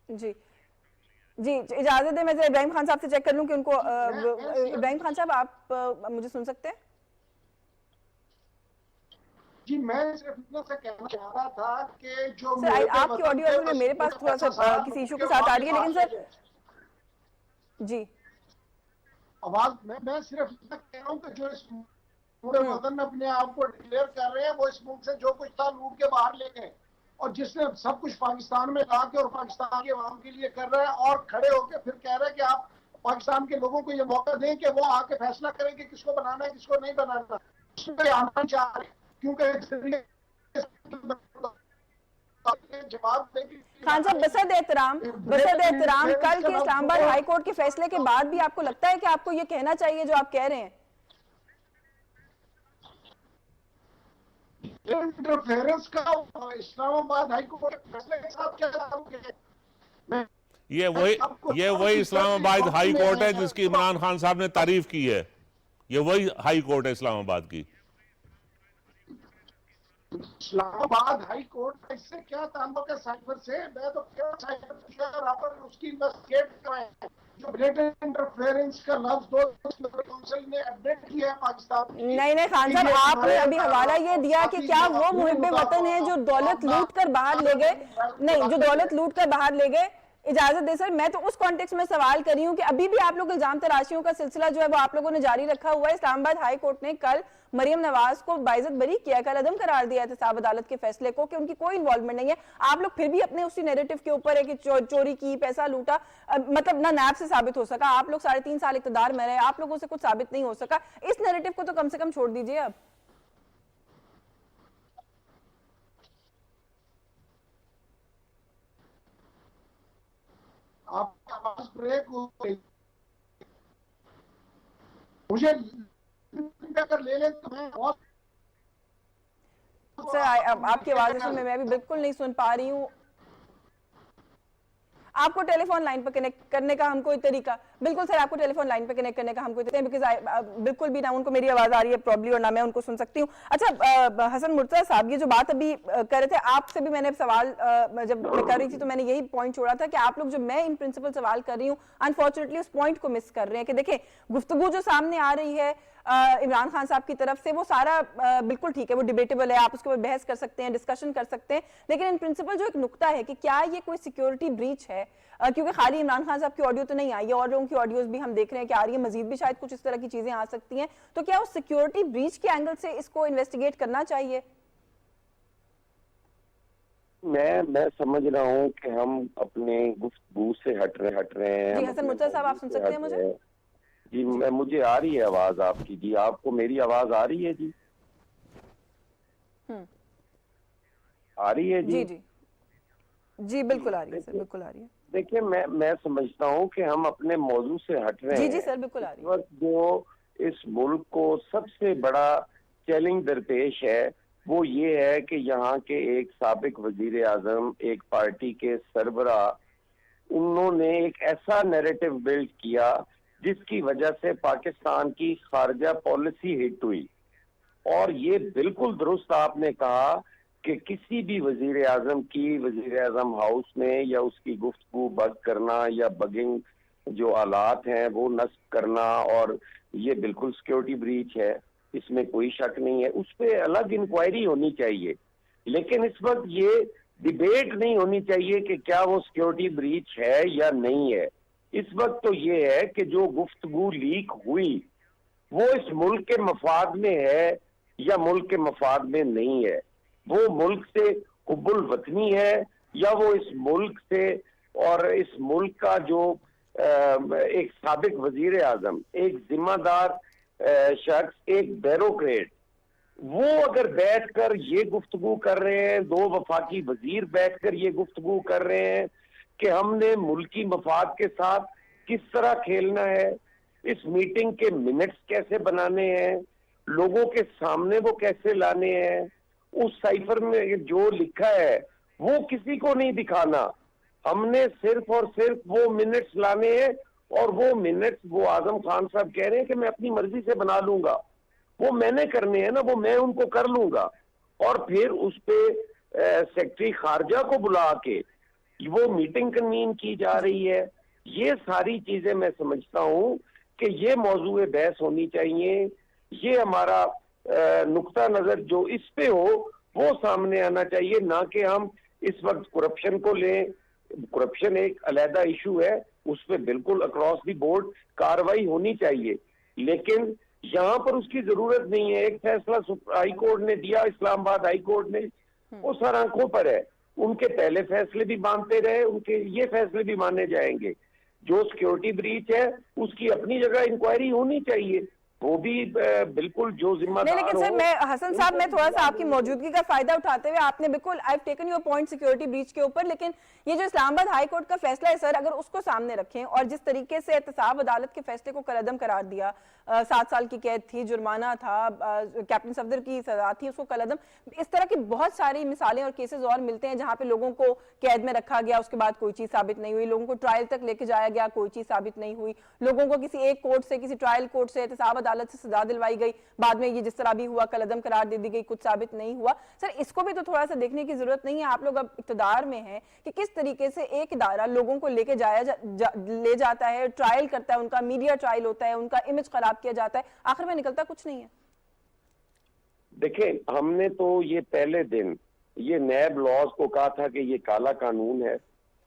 जी जी इजाजत है, मैं इब्राहिम खान साहब से चेक कर लूं कि उनको इब्राहिम खान साहब आप मुझे सुन सकते हैं? जी मैं सिर्फ इतना सा कहना चाह रहा था कि जो सर आपकी ऑडियो मेरे पास थोड़ा सा किसी इशू के साथ आ रही है, लेकिन सर जी आवाज मैं सिर्फ इतना कह रहा हूँ कि जो इस पूरे वतन में अपने आप को डिक्लेयर कर रहे हैं वो इस मुल्क से जो कुछ था लूट के बाहर ले गए। और जिसने सब कुछ पाकिस्तान में ला के और पाकिस्तान के अवाम के लिए कर रहा है, और खड़े होकर फिर कह रहे हैं कि आप पाकिस्तान के लोगों को ये मौका दें कि वो आके फैसला करें कि किसको बनाना है किसको नहीं बनाना। उसमें आना चाह रहे क्योंकि जवाब देंगे। खान साहब, बसद एहतराम, कल के इस्लामाबाद हाई कोर्ट के फैसले के बाद भी आपको लगता है कि आपको ये कहना चाहिए जो आप कह रहे हैं? इंटरफेरेंस का इस्लामाबाद हाई कोर्ट के फैसले के साथ क्या ताल्लुक है? ये वही इस्लामाबाद हाई कोर्ट है जिसकी इमरान खान साहब ने तारीफ की है। ये वही हाई कोर्ट है इस्लामाबाद की। इस्लामाबाद हाई कोर्ट का इससे क्या ताल्लुक है साइफर से? मैं तो क्या साइफर उसकी इन्वेस्टिगेट कराएं। जो ब्लेटेंट इंटरफेरेंस का लफ्ज दो काउंसिल ने अपडेट किया है पाकिस्तान। नहीं खान साहब, आपने अभी हवाला ये दिया कि क्या वो मुहिब्बे वतन है जो दौलत लूट कर बाहर ले गए? नहीं, जो दौलत लूट कर बाहर ले गए। इजाजत दे सर, मैं तो उस कॉन्टेक्स्ट में सवाल कर रही हूँ कि अभी भी आप लोग इल्जाम तराशियों का सिलसिला जो है वो आप लोगों ने जारी रखा हुआ है। इस्लामाबाद हाई कोर्ट ने कल मरियम नवाज को बाइज्जत बरी किया, कल अदम करार दिया एहतसाब अदालत के फैसले को कि उनकी कोई इन्वॉल्वमेंट नहीं है। आप लोग फिर भी अपने उसी नैरेटिव के ऊपर है कि चोरी की, पैसा लूटा, मतलब ना नैब से साबित हो सका। आप लोग 3.5 साल इक़्तिदार में रहे, आप लोगों से कुछ साबित नहीं हो सका। इस नैरेटिव को तो कम से कम छोड़ दीजिए अब। आपकी आवाज ब्रेक हो गई। मुझे अगर ले लें तो मैं बहुत सर आपकी आवाज असल में मैं भी बिल्कुल नहीं सुन पा रही हूँ। आपको टेलीफोन लाइन पर कनेक्ट करने का हम कोई तरीका, बिल्कुल सर, आपको टेलीफोन लाइन पर कनेक्ट करने का हम कोई तरीका, बिकॉज बिल्कुल भी ना उनको मेरी आवाज आ रही है प्रॉब्ली और ना मैं उनको सुन सकती हूँ। अच्छा हसन मुर्तजा साहब, ये जो बात अभी कर रहे थे, आपसे भी मैंने सवाल जब मैं कर रही थी तो मैंने यही पॉइंट छोड़ा था कि आप लोग जो मैं इन प्रिंसिपल सवाल कर रही हूँ अनफॉर्चुनेटली उस पॉइंट को मिस कर रहे हैं कि देखें गुफ्तगू जो सामने आ रही है इमरान खान साहब की तरफ से वो सारा बिल्कुल ठीक है, वो डिबेटेबल है, आप उसके ऊपर बहस कर सकते हैं, डिस्कशन कर सकते हैं, लेकिन इन प्रिंसिपल जो एक नुक्ता है कि क्या ये कोई सिक्योरिटी ब्रीच है, क्योंकि खाली इमरान खान साहब की ऑडियो तो नहीं आई है, और लोगों की ऑडियोज भी हम देख रहे हैं कि आ रही है, मजीद भी शायद कुछ इस तरह की चीजें आ सकती हैं, तो क्या उस सिक्योरिटी ब्रीच के एंगल से इसको इन्वेस्टिगेट करना चाहिए? मैं समझ रहा हूँ कि हम अपने गुफ्तगू से हट रहे हैं। जी हसन मुर्तजा साहब, आप सुन सकते हैं मुझे? जी मुझे आ रही है आवाज आपकी। जी आपको मेरी आवाज आ रही है? जी आ रही है? जी जी जी बिल्कुल आ रही है सर, बिल्कुल आ रही है। देखिए मैं समझता हूँ कि हम अपने मौजू से हट रहे हैं। जी सर, बिल्कुल आ रही है। जो इस मुल्क को सबसे बड़ा चैलेंज दरपेश है वो ये है कि यहाँ के एक साबिक वजीर आजम, एक पार्टी के सरबरा, उन्होंने एक ऐसा नैरेटिव बिल्ड किया जिसकी वजह से पाकिस्तान की खारजा पॉलिसी हिट हुई। और ये बिल्कुल दुरुस्त आपने कहा कि किसी भी वजीर आजम की वजीर आजम हाउस में या उसकी गुफ्तगू बग करना या बगिंग जो आलात हैं वो नस्ब करना, और ये बिल्कुल सिक्योरिटी ब्रीच है, इसमें कोई शक नहीं है, उस पर अलग इंक्वायरी होनी चाहिए। लेकिन इस वक्त ये डिबेट नहीं होनी चाहिए कि क्या वो सिक्योरिटी ब्रीच है या नहीं है। इस वक्त तो ये है कि जो गुफ्तगू लीक हुई वो इस मुल्क के मफाद में है या मुल्क के मफाद में नहीं है, वो मुल्क से हुब्बुल वतनी है या वो इस मुल्क से और इस मुल्क का जो एक साबिक वजीर आजम, एक जिम्मेदार शख्स, एक ब्यूरोक्रेट, वो अगर बैठकर ये गुफ्तगू कर रहे हैं, दो वफाकी वजीर बैठकर ये गुफ्तगू कर रहे हैं कि हमने मुल्की मफाद के साथ किस तरह खेलना है, इस मीटिंग के मिनट्स कैसे बनाने हैं, लोगों के सामने वो कैसे लाने हैं, उस साइफर में जो लिखा है वो किसी को नहीं दिखाना, हमने सिर्फ और सिर्फ वो मिनट्स लाने हैं, और वो मिनट्स वो आजम खान साहब कह रहे हैं कि मैं अपनी मर्जी से बना लूंगा, वो मैंने करने हैं ना, वो मैं उनको कर लूंगा। और फिर उस पे सेक्रेटरी खारजा को बुला के वो मीटिंग कन्वीन की जा रही है। ये सारी चीजें मैं समझता हूँ कि ये मौजूए बहस होनी चाहिए, ये हमारा नुक्ता नजर जो इस पे हो वो सामने आना चाहिए, ना कि हम इस वक्त करप्शन को लें। करप्शन एक अलहदा इशू है, उस पर बिल्कुल अक्रॉस द बोर्ड कार्रवाई होनी चाहिए, लेकिन यहाँ पर उसकी जरूरत नहीं है। एक फैसला हाई कोर्ट ने दिया, इस्लामाबाद हाई कोर्ट ने, वो सर आंखों पर है, उनके पहले फैसले भी मानते रहे, उनके ये फैसले भी माने जाएंगे। जो सिक्योरिटी ब्रीच है उसकी अपनी जगह इंक्वायरी होनी चाहिए, वो भी बिल्कुल जो नहीं, जिम्मेदार लेकिन सर हो। मैं हसन साहब, मैं थोड़ा सा आपकी मौजूदगी का फायदा उठाते हुए, आपने बिल्कुल I taken your point security breach के ऊपर, लेकिन ये जो इस्लामाबाद हाई कोर्ट का फैसला है सर, अगर उसको सामने रखें और जिस तरीके से एहतसाब अदालत के फैसले को कलअदम करार दिया, 7 साल की कैद थी, जुर्माना था, कैप्टन सफदर की सजा थी, उसको कलअदम, इस तरह की बहुत सारी मिसालें और केसेस और मिलते हैं जहां पे लोगों को कैद में रखा गया, उसके बाद कोई चीज साबित नहीं हुई, लोगों को ट्रायल तक लेके जाया गया, कोई चीज साबित नहीं हुई, लोगों को किसी एक कोर्ट से, किसी ट्रायल कोर्ट से, एहतसाब अदालत से सजा दिलवाई गई, बाद में ये जिस तरह भी हुआ कलअदम करार दे दी गई, कुछ साबित नहीं हुआ। सर इसको भी तो थोड़ा सा देखने की जरूरत नहीं है? आप लोग अब इक्तदार में हैं कि किस तरीके से एक इदारा लोगों को लेके ले जाता है, ट्रायल करता है, उनका मीडिया ट्रायल होता है, उनका इमेज खराब किया जाता है, आखिर में निकलता कुछ नहीं है। देखिए, हमने तो ये पहले दिन ये नैब लॉज को कहा था कि ये काला कानून है,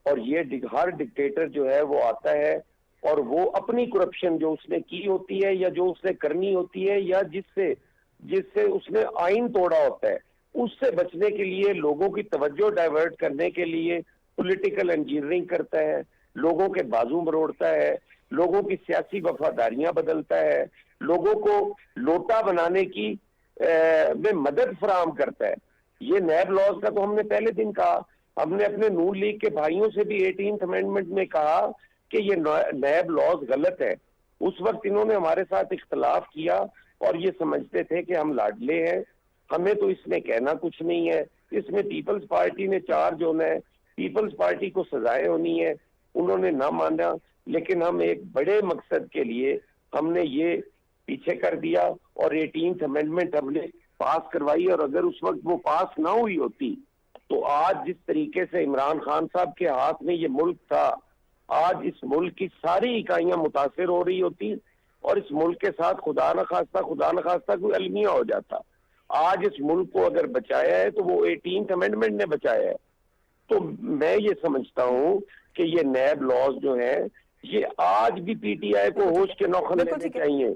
और ये हर डिक्टेटर जो है वो आता है और वो अपनी करप्शन जो उसने की होती है या जो उसने करनी होती है या जिससे उसने आइन तोड़ा होता है, उससे बचने के लिए, लोगों की तवज्जो डाइवर्ट करने के लिए पॉलिटिकल इंजीनियरिंग करता है, लोगों के बाजू मरोड़ता है, लोगों की सियासी वफादारियां बदलता है, लोगों को लोटा बनाने की में मदद फराहम करता है। ये नैब लॉज का तो हमने पहले दिन कहा, हमने अपने नून लीग के भाइयों से भी 18th अमेंडमेंट में कहा कि ये नैब लॉज गलत है। उस वक्त इन्होंने हमारे साथ इख्तलाफ किया और ये समझते थे कि हम लाडले हैं, हमें तो इसमें कहना कुछ नहीं है, इसमें पीपल्स पार्टी ने चार्ज होना है, पीपल्स पार्टी को सजाएं होनी है, उन्होंने ना माना। लेकिन हम एक बड़े मकसद के लिए हमने ये पीछे कर दिया और 18th अमेंडमेंट हमने पास करवाई, और अगर उस वक्त वो पास ना हुई होती तो आज जिस तरीके से इमरान खान साहब के हाथ में ये मुल्क था, आज इस मुल्क की सारी इकाइयां मुतासिर हो रही होती और इस मुल्क के साथ खुदा न खास्ता कोई अलमिया हो जाता। आज इस मुल्क को अगर बचाया है तो वो 18th अमेंडमेंट ने बचाया है। तो मैं ये समझता हूँ कि ये नैब लॉज जो है ये आज भी पीटीआई को होश के नौखन लेने चाहिए,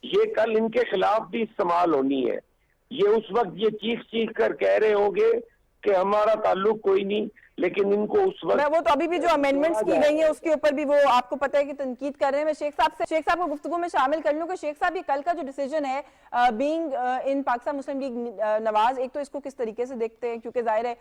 ये कल इनके खिलाफ भी इस्तेमाल होनी है। ये उस वक्त ये चीख कर कह रहे होंगे कि हमारा ताल्लुक कोई नहीं, लेकिन इनको उस वक्त वो तो अभी भी जो अमेंडमेंट्स की गई है उसके ऊपर भी वो आपको पता है कि तनकीद कर रहे हैं। मैं शेख साहब को गुफ्तगू में शामिल कर लूं कि शेख साहब ये कल का जो डिसीजन है being in Pakistan Muslim league Nawaz, एक तो इसको किस तरीके से देखते हैं, क्योंकि जाहिर है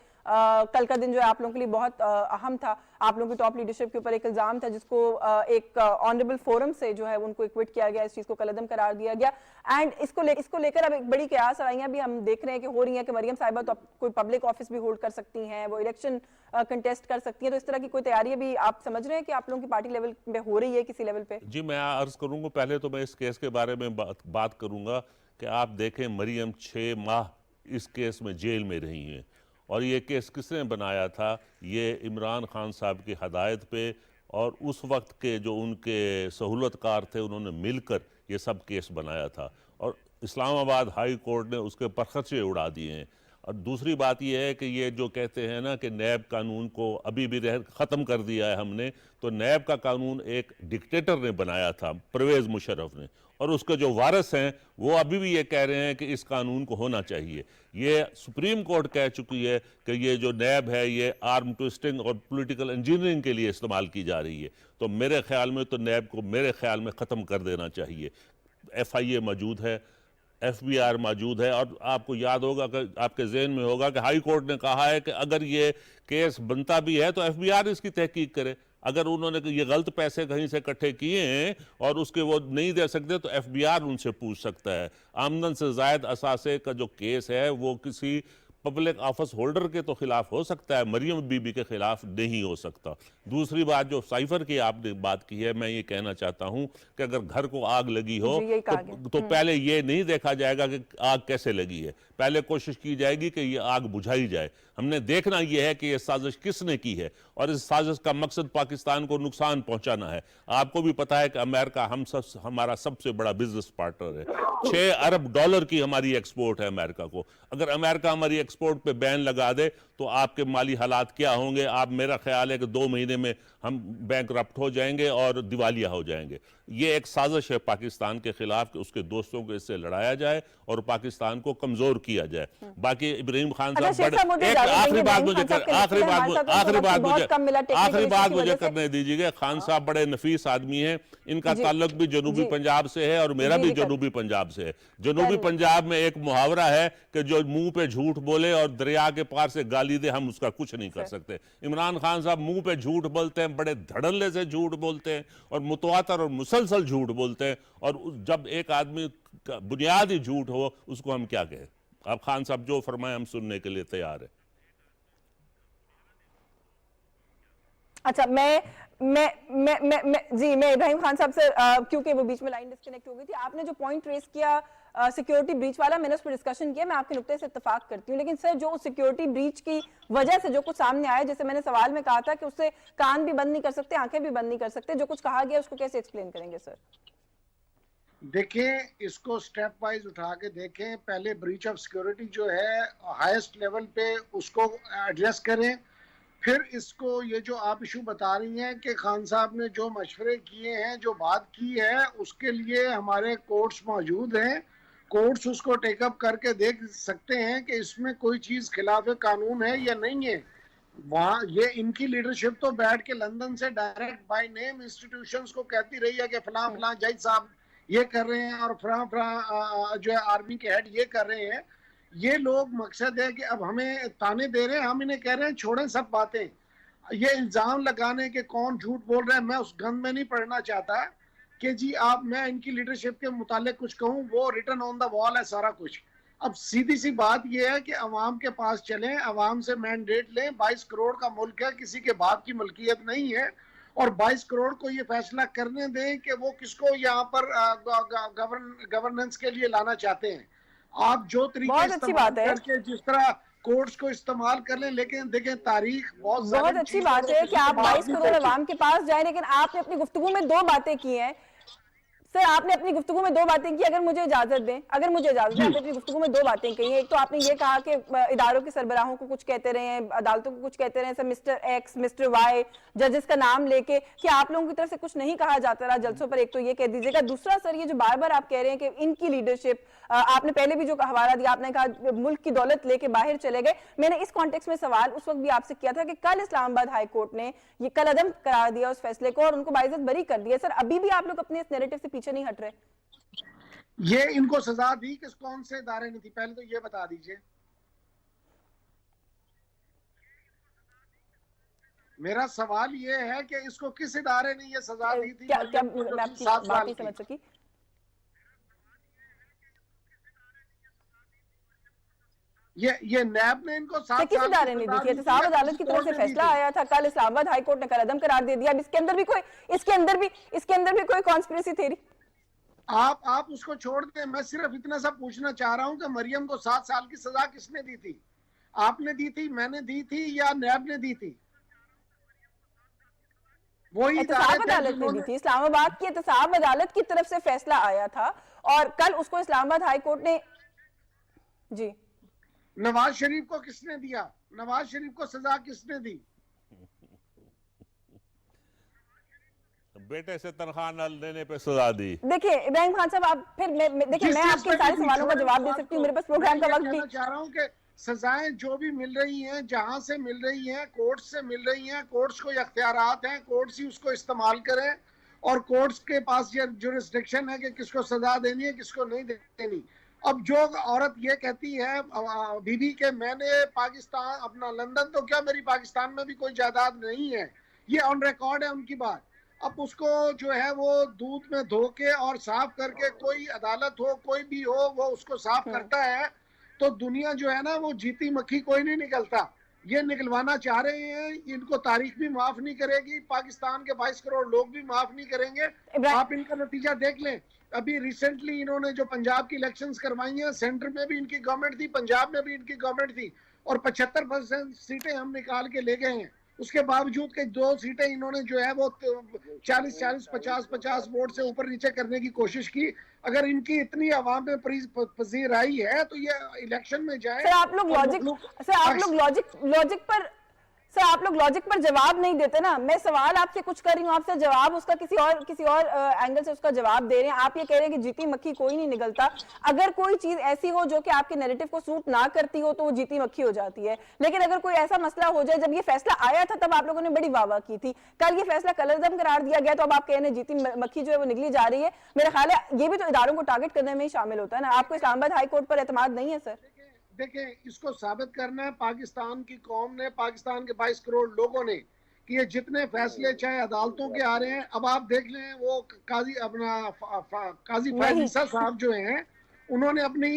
कल का दिन जो है आप लोगों के लिए बहुत अहम था, आप लोगों की टॉप लीडरशिप के ऊपर एक इल्जाम था जिसको एक ऑनरेबल फोरम से जो है उनको इक्विट किया गया, इस चीज को कलअदम करार दिया गया। एंड इसको लेकर अब एक बड़ी कयास आइयां भी हम देख रहे हैं कि हो रही हैं कि मरियम साहिबा तो कोई पब्लिक ऑफिस भी होल्ड कर सकती हैं, वो इलेक्शन कंटेस्ट कर सकती है, तो इस तरह की कोई तैयारी भी आप समझ रहे हैं कि आप लोगों की पार्टी लेवल पे हो रही है किसी लेवल पे? जी, मैं अर्ज करूंगा, पहले तो मैं इस केस के बारे में बात करूंगा कि आप देखें मरियम 6 माह इस केस में जेल में रही हैं, और ये केस किसने बनाया था? ये इमरान खान साहब की हदायत पे और उस वक्त के जो उनके सहूलतकार थे उन्होंने मिलकर ये सब केस बनाया था, और इस्लामाबाद हाई कोर्ट ने उसके परखचे उड़ा दिए हैं। और दूसरी बात यह है कि ये जो कहते हैं ना कि नैब कानून को अभी भी ख़त्म कर दिया है हमने, तो नैब का कानून एक डिक्टेटर ने बनाया था, परवेज़ मुशर्रफ ने, और उसके जो वारिस हैं वो अभी भी ये कह रहे हैं कि इस कानून को होना चाहिए। ये सुप्रीम कोर्ट कह चुकी है कि ये जो नैब है ये आर्म ट्विस्टिंग और पॉलिटिकल इंजीनियरिंग के लिए इस्तेमाल की जा रही है। तो मेरे ख्याल में तो नैब को मेरे ख्याल में ख़त्म कर देना चाहिए। FIA मौजूद है, FBR मौजूद है, और आपको याद होगा कि आपके जहन में होगा कि हाई कोर्ट ने कहा है कि अगर ये केस बनता भी है तो FBR इसकी तहकीक करे। अगर उन्होंने ये गलत पैसे कहीं से इकट्ठे किए हैं और उसके वो नहीं दे सकते तो FBR उनसे पूछ सकता है। आमदन से ज़ायद असासे का जो केस है वो किसी पब्लिक ऑफिस होल्डर के तो खिलाफ हो सकता है, मरियम बीबी के खिलाफ नहीं हो सकता। दूसरी बात जो साइफर की आपने बात की है, मैं ये कहना चाहता हूं कि अगर घर को आग लगी हो तो पहले ये नहीं देखा जाएगा कि आग कैसे लगी है, पहले कोशिश की जाएगी कि ये आग बुझाई जाए। हमने देखना यह है कि यह साजिश किसने की है, और इस साजिश का मकसद पाकिस्तान को नुकसान पहुंचाना है। आपको भी पता है कि अमेरिका हमारा सबसे बड़ा बिजनेस पार्टनर है, $6 अरब की हमारी एक्सपोर्ट है अमेरिका को। अगर अमेरिका हमारी एक्सपोर्ट पे बैन लगा दे तो आपके माली हालात क्या होंगे। आप, मेरा ख्याल है कि 2 महीने में हम बैंकरप्ट हो जाएंगे और दिवालिया हो जाएंगे। ये एक साजिश है पाकिस्तान के खिलाफ कि उसके दोस्तों को इससे लड़ाया जाए और पाकिस्तान को कमजोर किया जाए। बाकी इब्राहिम खान साहब, एक आखिरी बात मुझे करने दीजिएगा। खान साहब बड़े नफीस आदमी हैं, इनका ताल्लुक भी जनूबी पंजाब से है और मेरा भी जनूबी पंजाब से है। जनूबी पंजाब में एक मुहावरा है कि जो मुंह पे झूठ बोले और दरिया के पार से गाली दे, हम उसका कुछ नहीं कर सकते। इमरान खान साहब मुंह पे झूठ बोलते हैं, बड़े धड़ल्ले से झूठ बोलते हैं और मुतवातर और मुसलसल झूठ बोलते हैं, और जब एक आदमी का बुनियादी झूठ हो उसको हम क्या कहें। अब खान साहब जो फरमाए हम सुनने के लिए तैयार है। अच्छा, मैं इब्राहिम खान साहब से क्योंकि वो बीच में लाइन डिस्कनेक्ट हो गई थी, आपने जो पॉइंट रेस किया सिक्योरिटी ब्रीच वाला, मैंने उस पर डिस्कशन किया, मैं आपके नुक्ते से इत्तेफाक करती हूँ। लेकिन सर, जो सिक्योरिटी ब्रीच की वजह से जो कुछ सामने आया, जैसे मैंने सवाल में कहा था कि उससे कान भी बंद नहीं कर सकते, आंखें भी बंद नहीं कर सकते, जो कुछ कहा गया उसको कैसे एक्सप्लेन करेंगे सर? देखें, इसको स्टेप वाइज उठा के देखें। पहले ब्रीच ऑफ सिक्योरिटी जो है हाईएस्ट लेवल पे उसको एड्रेस करें, फिर इसको ये जो आप इशू बता रही हैं कि खान साहब ने जो मशवरे किए हैं, जो बात की है, उसके लिए हमारे कोर्ट्स मौजूद हैं। कोर्ट्स उसको टेकअप करके देख सकते हैं कि इसमें कोई चीज़ खिलाफ कानून है या नहीं है। वहाँ ये इनकी लीडरशिप तो बैठ के लंदन से डायरेक्ट बाय नेम इंस्टीट्यूशंस को कहती रही है कि फलां फलां जज साहब ये कर रहे हैं और फलां फलां जो है आर्मी के हेड ये कर रहे हैं। ये लोग मकसद है कि अब हमें ताने दे रहे हैं, हम इन्हें कह रहे हैं छोड़ें सब बातें। ये इल्ज़ाम लगाने के कौन झूठ बोल रहा है, मैं उस गंद में नहीं पढ़ना चाहता कि जी आप, मैं इनकी लीडरशिप के मुतालिक कुछ कहूँ, वो रिटन ऑन द वॉल है सारा कुछ। अब सीधी सी बात ये है कि अवाम के पास चलें, अवाम से मैंडेट लें। 22 करोड़ का मुल्क है, किसी के बाप की मलकियत नहीं है, और 22 करोड़ को ये फैसला करने दें कि वो किसको यहाँ पर गवर्नेंस के लिए लाना चाहते हैं। आप जो तरीके इस्तेमाल करके जिस तरह कोर्ट्स को इस्तेमाल कर लें, लेकिन देखें तारीख बहुत अच्छी बात है कि आप 22 करोड़ अवाम के पास जाए, लेकिन आपने अपनी गुफ्तगू में 2 बातें की हैं सर। आपने अपनी गुफ्तगू में 2 बातें की, अगर मुझे इजाजत दें, आपने अपनी गुफ्तगू में 2 बातें कही हैं। एक तो आपने ये कहा कि इदारों के सरबराहों को कुछ कहते रहे हैं, अदालतों को कुछ कहते रहे हैं, मिस्टर एक्स, मिस्टर वाई, जजेस का नाम लेके, कि आप लोगों की तरफ से कुछ नहीं कहा जाता रहा जलसों पर। एक तो ये कह दीजिएगा। दूसरा सर, ये जो बार बार आप कह रहे हैं कि इनकी लीडरशिप, आपने पहले भी जो हवाला दिया, आपने कहा मुल्क की दौलत लेके बाहर चले गए। मैंने इस कॉन्टेक्स्ट में सवाल उस वक्त भी आपसे किया था कि कल इस्लामाबाद हाई कोर्ट ने ये कलअदम करार दिया उस फैसले को और उनको बाइज्जत बरी कर दिया। सर, अभी भी आप लोग अपने इस नैरेटिव से पीछे नहीं हट रहे? ये इनको सजा दी किस कौन से इदारे ने थी, पहले तो ये बता दीजिए। मेरा सवाल ये है कि इसको किस इदारे ने ये सजा दी थी? क्या मैं आपकी बात नहीं समझ सकी। ये नैब ने इनको 7 किस इदारे ने दी थी? एहतसाब अदालत की तरफ से फैसला आया था कल, इस्लामाबाद हाई कोर्ट ने कलअदम करार दे दिया। अब इसके अंदर भी कोई कॉन्स्पिरेसी थ्योरी? आप उसको छोड़ दें। मैं सिर्फ इतना सा पूछना चाह रहा हूं कि मरियम को 7 साल की सजा किसने दी थी? आपने दी थी, मैंने दी थी, या नैब ने दी थी? वही एहतसाब अदालत ने दी थी। इस्लामाबाद की एहतसाब अदालत की तरफ से फैसला आया था और कल उसको इस्लामाबाद हाई कोर्ट ने जी। नवाज शरीफ को किसने दिया? नवाज शरीफ को सजा किसने दी? बेटे से तनख्वाह न देने पे सजा दी। देखिए इब्राहिम खान साहब, आप फिर देखिए मैं आपके सारे सवालों का जवाब दे सकती हूँ, मेरे पास प्रोग्राम का वक्त भी। चाह रहा हूँ कि सजाएं जो भी मिल रही हैं, जहां से मिल रही हैं, कोर्ट से मिल रही हैं, कोर्ट्स को अख्तियारात हैं, कोर्ट्स ही उसको इस्तेमाल करें, और कोर्ट्स के पास ये जुरिस्डिक्शन है कि किसको सजा देनी है, किसको नहीं देनी। अब जो औरत ये कहती है बीबी के मैंने पाकिस्तान अपना लंदन, तो क्या मेरी पाकिस्तान में भी कोई जायदाद नहीं है? ये ऑन रिकॉर्ड है उनकी बात। अब उसको जो है वो दूध में धो के और साफ करके, कोई अदालत हो कोई भी हो वो उसको साफ करता है, तो दुनिया जो है ना वो जीती मक्खी कोई नहीं निकलता। ये निकलवाना चाह रहे हैं, इनको तारीख भी माफ नहीं करेगी, पाकिस्तान के 22 करोड़ लोग भी माफ नहीं करेंगे। आप इनका नतीजा देख लें। अभी रिसेंटली इन्होंने जो पंजाब की इलेक्शंस करवाई हैं, सेंटर में भी इनकी गवर्नमेंट थी, पंजाब में भी इनकी गवर्नमेंट थी, और 75% सीटें हम निकाल के ले गए हैं। उसके बावजूद के 2 सीटें इन्होंने जो है वो 40-40, 50-50 वोट से ऊपर नीचे करने की कोशिश की। अगर इनकी इतनी आवाम में पसीर आई है तो ये इलेक्शन में जाए। सर आप लोग लॉजिक पर जवाब नहीं देते ना। मैं सवाल आपसे कुछ कर रही हूँ, आपसे जवाब उसका किसी और एंगल से उसका जवाब दे रहे हैं। आप ये कह रहे हैं कि जीती मक्खी कोई नहीं निगलता। अगर कोई चीज ऐसी हो जो कि आपके नैरेटिव को सूट ना करती हो तो वो जीती मक्खी हो जाती है। लेकिन अगर कोई ऐसा मसला हो जाए, जब ये फैसला आया था तब आप लोगों ने बड़ी वाहवाह की थी, कल ये फैसला कलरदम करार दिया गया तो अब आप कह रहे हैं जीती मक्खी जो है वो निकली जा रही है। मेरा ख्याल है ये भी तो इदारों को टारगेट करने में ही शामिल होता है ना। आपको इस्लामाबाद हाई कोर्ट पर एतमाद नहीं है सर? देखें, इसको साबित करना है पाकिस्तान की कौम ने, पाकिस्तान के 22 करोड़ लोगों ने, कि ये जितने फैसले चाहे अदालतों के आ रहे हैं। अब आप देख लें वो काजी फैज ईसा साहब जो हैं, उन्होंने अपनी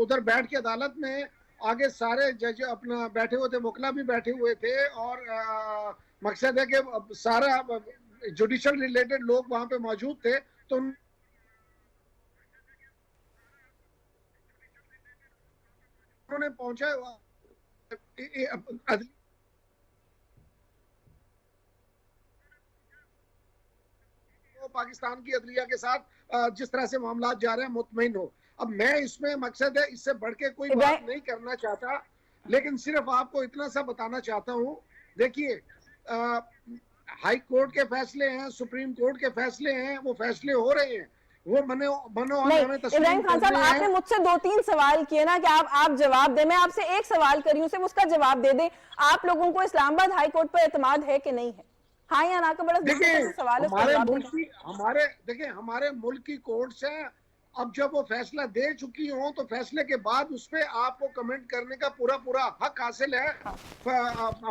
उधर बैठ के अदालत में आगे सारे जज अपना बैठे हुए थे, वकला भी बैठे हुए थे, और मकसद है कि सारा जुडिशल रिलेटेड लोग वहां पे मौजूद थे। तो उन्होंने पहुंचा पाकिस्तान की अदलिया के साथ जिस तरह से मामला जा रहे हैं मुतमईन हो। अब मैं इसमें मकसद है, इससे बढ़ के कोई बात नहीं करना चाहता, लेकिन सिर्फ आपको इतना सा बताना चाहता हूं। देखिए, हाई कोर्ट के फैसले हैं, सुप्रीम कोर्ट के फैसले हैं, वो फैसले हो रहे हैं। वो इब्राहिम खान साहब, आपने मुझसे 2-3 सवाल किए ना कि आप जवाब दें। मैं आपसे एक सवाल करी हूं, सिर्फ उसका जवाब दे दें। आप लोगों को इस्लामाबाद हाई कोर्ट पर एतमाद है कि नहीं है? हाँ या ना का बड़ा सवाल है। हमारे मुल्क की कोर्ट्स हैं, अब जब वो फैसला दे चुकी हो तो फैसले के बाद उस पर आपको कमेंट करने का पूरा हक हासिल है।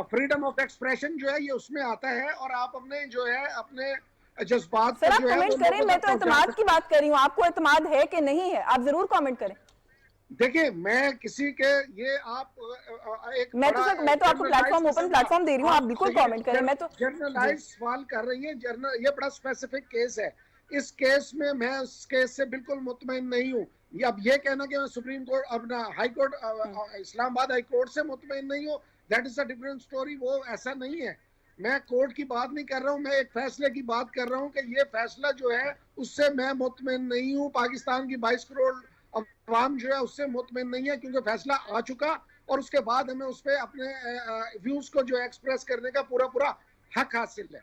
फ्रीडम ऑफ एक्सप्रेशन जो है ये उसमें आता है, और आप अपने जो है अपने जज्बात सर आप कमेंट करें। मैं तो एतमाद की बात कर रही हूँ, आपको एतमाद है कि नहीं है आप जरूर कमेंट करें। देखिए, मैं किसी के ये आप एक मैं तो आपको प्लेटफॉर्म ओपन प्लेटफॉर्म दे रही हूँ, आप बिल्कुल कमेंट करें। मैं तो जर्नलाइज सवाल कर रही है, ये बड़ा स्पेसिफिक केस है। इस केस में मैं उस केस से बिल्कुल मुतमईन नहीं हूँ। अब ये कहना कि मैं सुप्रीम कोर्ट अपना high court Islamabad high court से मुतमईन नहीं हूँ, that is a different story. वो ऐसा नहीं है। मैं कोर्ट की बात नहीं कर रहा हूँ, मैं एक फैसले की बात कर रहा हूँ कि ये फैसला जो है उससे मैं मुतमईन नहीं हूँ। पाकिस्तान की 22 करोड़ अवाम जो है उससे मुतमईन नहीं है, क्योंकि फैसला आ चुका और उसके बाद हमें उस पर अपने व्यूज को जो एक्सप्रेस करने का पूरा हक हासिल है।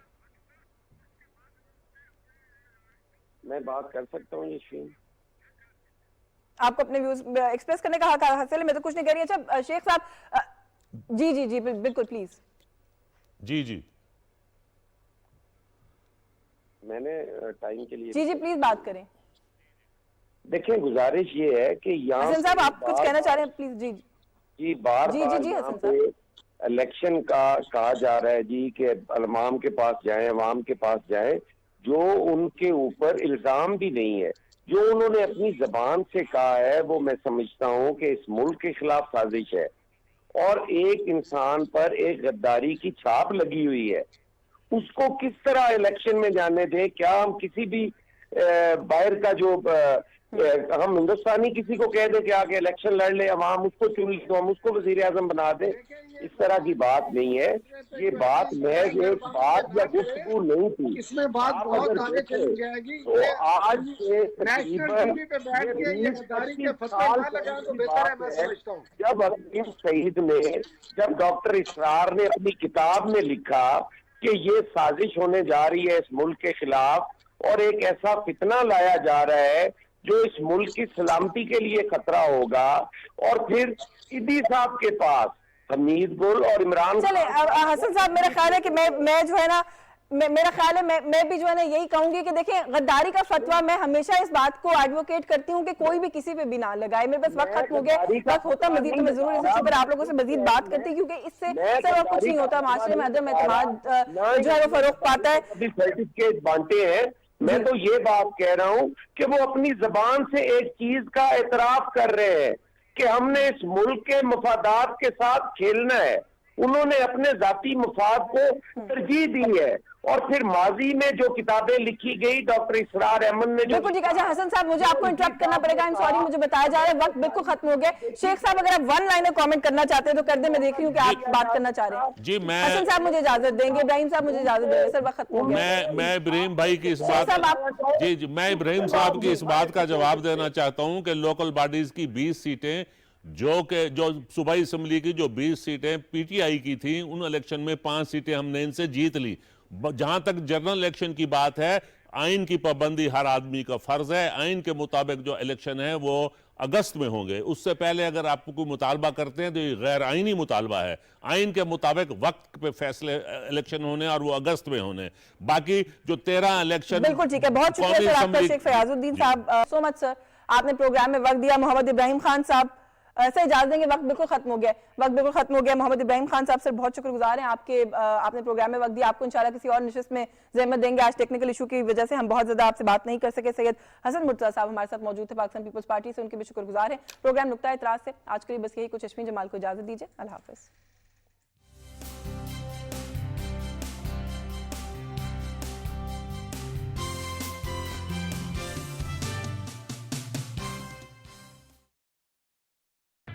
मैं बात कर सकता हूँ यशवीन? आपको अपने व्यूज एक्सप्रेस करने का हक हासिल है, मैं तो कुछ नहीं कह रही। अच्छा शेख साहब, जी बिल्कुल प्लीज। जी मैंने टाइम के लिए जी प्लीज बात करें। देखिए, गुजारिश ये है कि यहाँ हसन साहब आप कुछ कहना चाह रहे हैं प्लीज? जी बार यहाँ पे इलेक्शन का कहा जा रहा है जी कि अवाम के पास जाएं, अवाम के पास जाएं, जो उनके ऊपर इल्जाम भी नहीं है। जो उन्होंने अपनी जबान से कहा है वो मैं समझता हूँ कि इस मुल्क के खिलाफ साजिश है, और एक इंसान पर एक गद्दारी की छाप लगी हुई है। उसको किस तरह इलेक्शन में जाने दें? क्या हम किसी भी बाहर का जो हम हिंदुस्तानी किसी को कह दे कि आके इलेक्शन लड़ ले, अवाम उसको चुन ले तो हम उसको वजीर आजम बना दे? इस तरह की बात नहीं है। ये बात महज एक बात या गुफ्तगू नहीं थी। इसमें बात बहुत आगे चली जाएगी। तो आज जब अकीम सईद ने, जब डॉक्टर इसरार ने अपनी किताब में लिखा कि ये साजिश होने जा रही है इस मुल्क के खिलाफ, और एक ऐसा फितना लाया जा रहा है जो इस मुल्क की सलामती के लिए खतरा होगा, और फिर ईदी साहब के पास हमीद गुल और इमरान। चले हसन साहब, मेरा ख्याल है कि मैं जो है ना, मेरा ख्याल है मैं भी जो है ना यही कहूंगी कि देखिए, गद्दारी का फतवा मैं हमेशा इस बात को एडवोकेट करती हूँ कि कोई भी किसी पे भी ना लगाए। मेरे पास वक्त खत्म हो गया, वक्त होता मजीद तो मैं जरूर इस पर आप लोगों से मजीद बात करती, क्योंकि इससे सिर्फ कुछ नहीं होता, माशरे में अदम एतमाद जो है वो फरोग पाता है। सर्टिफिकेट बांटे हैं। मैं तो ये बात कह रहा हूँ कि वो अपनी जबान से एक चीज का एतराफ कर रहे हैं कि हमने इस मुल्क के मफादात के साथ खेलना है, उन्होंने अपने जाती मफाद को तरजीह दी है। और फिर माजी में जो किताबें लिखी गई, डॉक्टर इसरार अहमद ने जो बिल्कुल ठीक है। अच्छा हसन साहब, मुझे आपको इंटरप्ट करना पड़ेगा, आई एम सॉरी, मुझे बताया जा रहा है वक्त बिल्कुल खत्म हो गया। शेख साहब अगर आप वन लाइनर कमेंट करना चाहते हैं तो कर दे, मैं देख रही हूँ कि आप बात करना चाह रहे हैं। जी मैं हसन साहब मुझे इजाजत देंगे, इब्राहिम साहब मुझे इजाजत देंगे, सर वक्त खत्म हो गया। मैं इब्राहिम भाई की इस शेख साहब बात जी मैं इब्राहिम साहब की इस बात का जवाब देना चाहता हूं कि लोकल बॉडीज की 20 सीटें जो सूबाई असम्बली की जो 20 सीटें पीटीआई की थी, उन इलेक्शन में 5 सीटें हमने इनसे जीत ली। जहां तक जनरल इलेक्शन की बात है, आइन की पाबंदी हर आदमी का फर्ज है। आइन के मुताबिक जो इलेक्शन है वो अगस्त में होंगे। उससे पहले अगर आप कोई मुतालबा करते हैं तो ये गैर आइनी मुतालबा है। आइन के मुताबिक वक्त पे फैसले इलेक्शन होने और वो अगस्त में होने। बाकी जो 13 इलेक्शन, बिल्कुल ठीक है, बहुत शुक्रिया सर आपका शेख फयाजुद्दीन साहब, सो मच सर, आपने प्रोग्राम में वक्त दिया। मोहम्मद इब्राहिम खान साहब सर इजाजत देंगे, वक्त बिल्कुल खत्म हो गया, वक्त बिल्कुल खत्म हो गया। मोहम्मद इब्राहिम खान साहब सर बहुत शुक्रगुजार हैं आपके, आपने प्रोग्राम में वक्त दिया। आपको इंशाल्लाह किसी और नशिस्त में ज़हमत देंगे। आज टेक्निकल इशू की वजह से हम बहुत ज्यादा आपसे बात नहीं कर सके। सैयद हसन मुर्तज़ा साहब हमारे साथ मौजूद थे पाकिस्तान पीपल्स पार्टी से, उनके भी शुक्रगुजार हैं। प्रोग्राम नुक्ता इतराज से आज के लिए बस यही कुछ। अश्विन जमाल को इजाजत दीजिए, अल्लाह हाफिज़।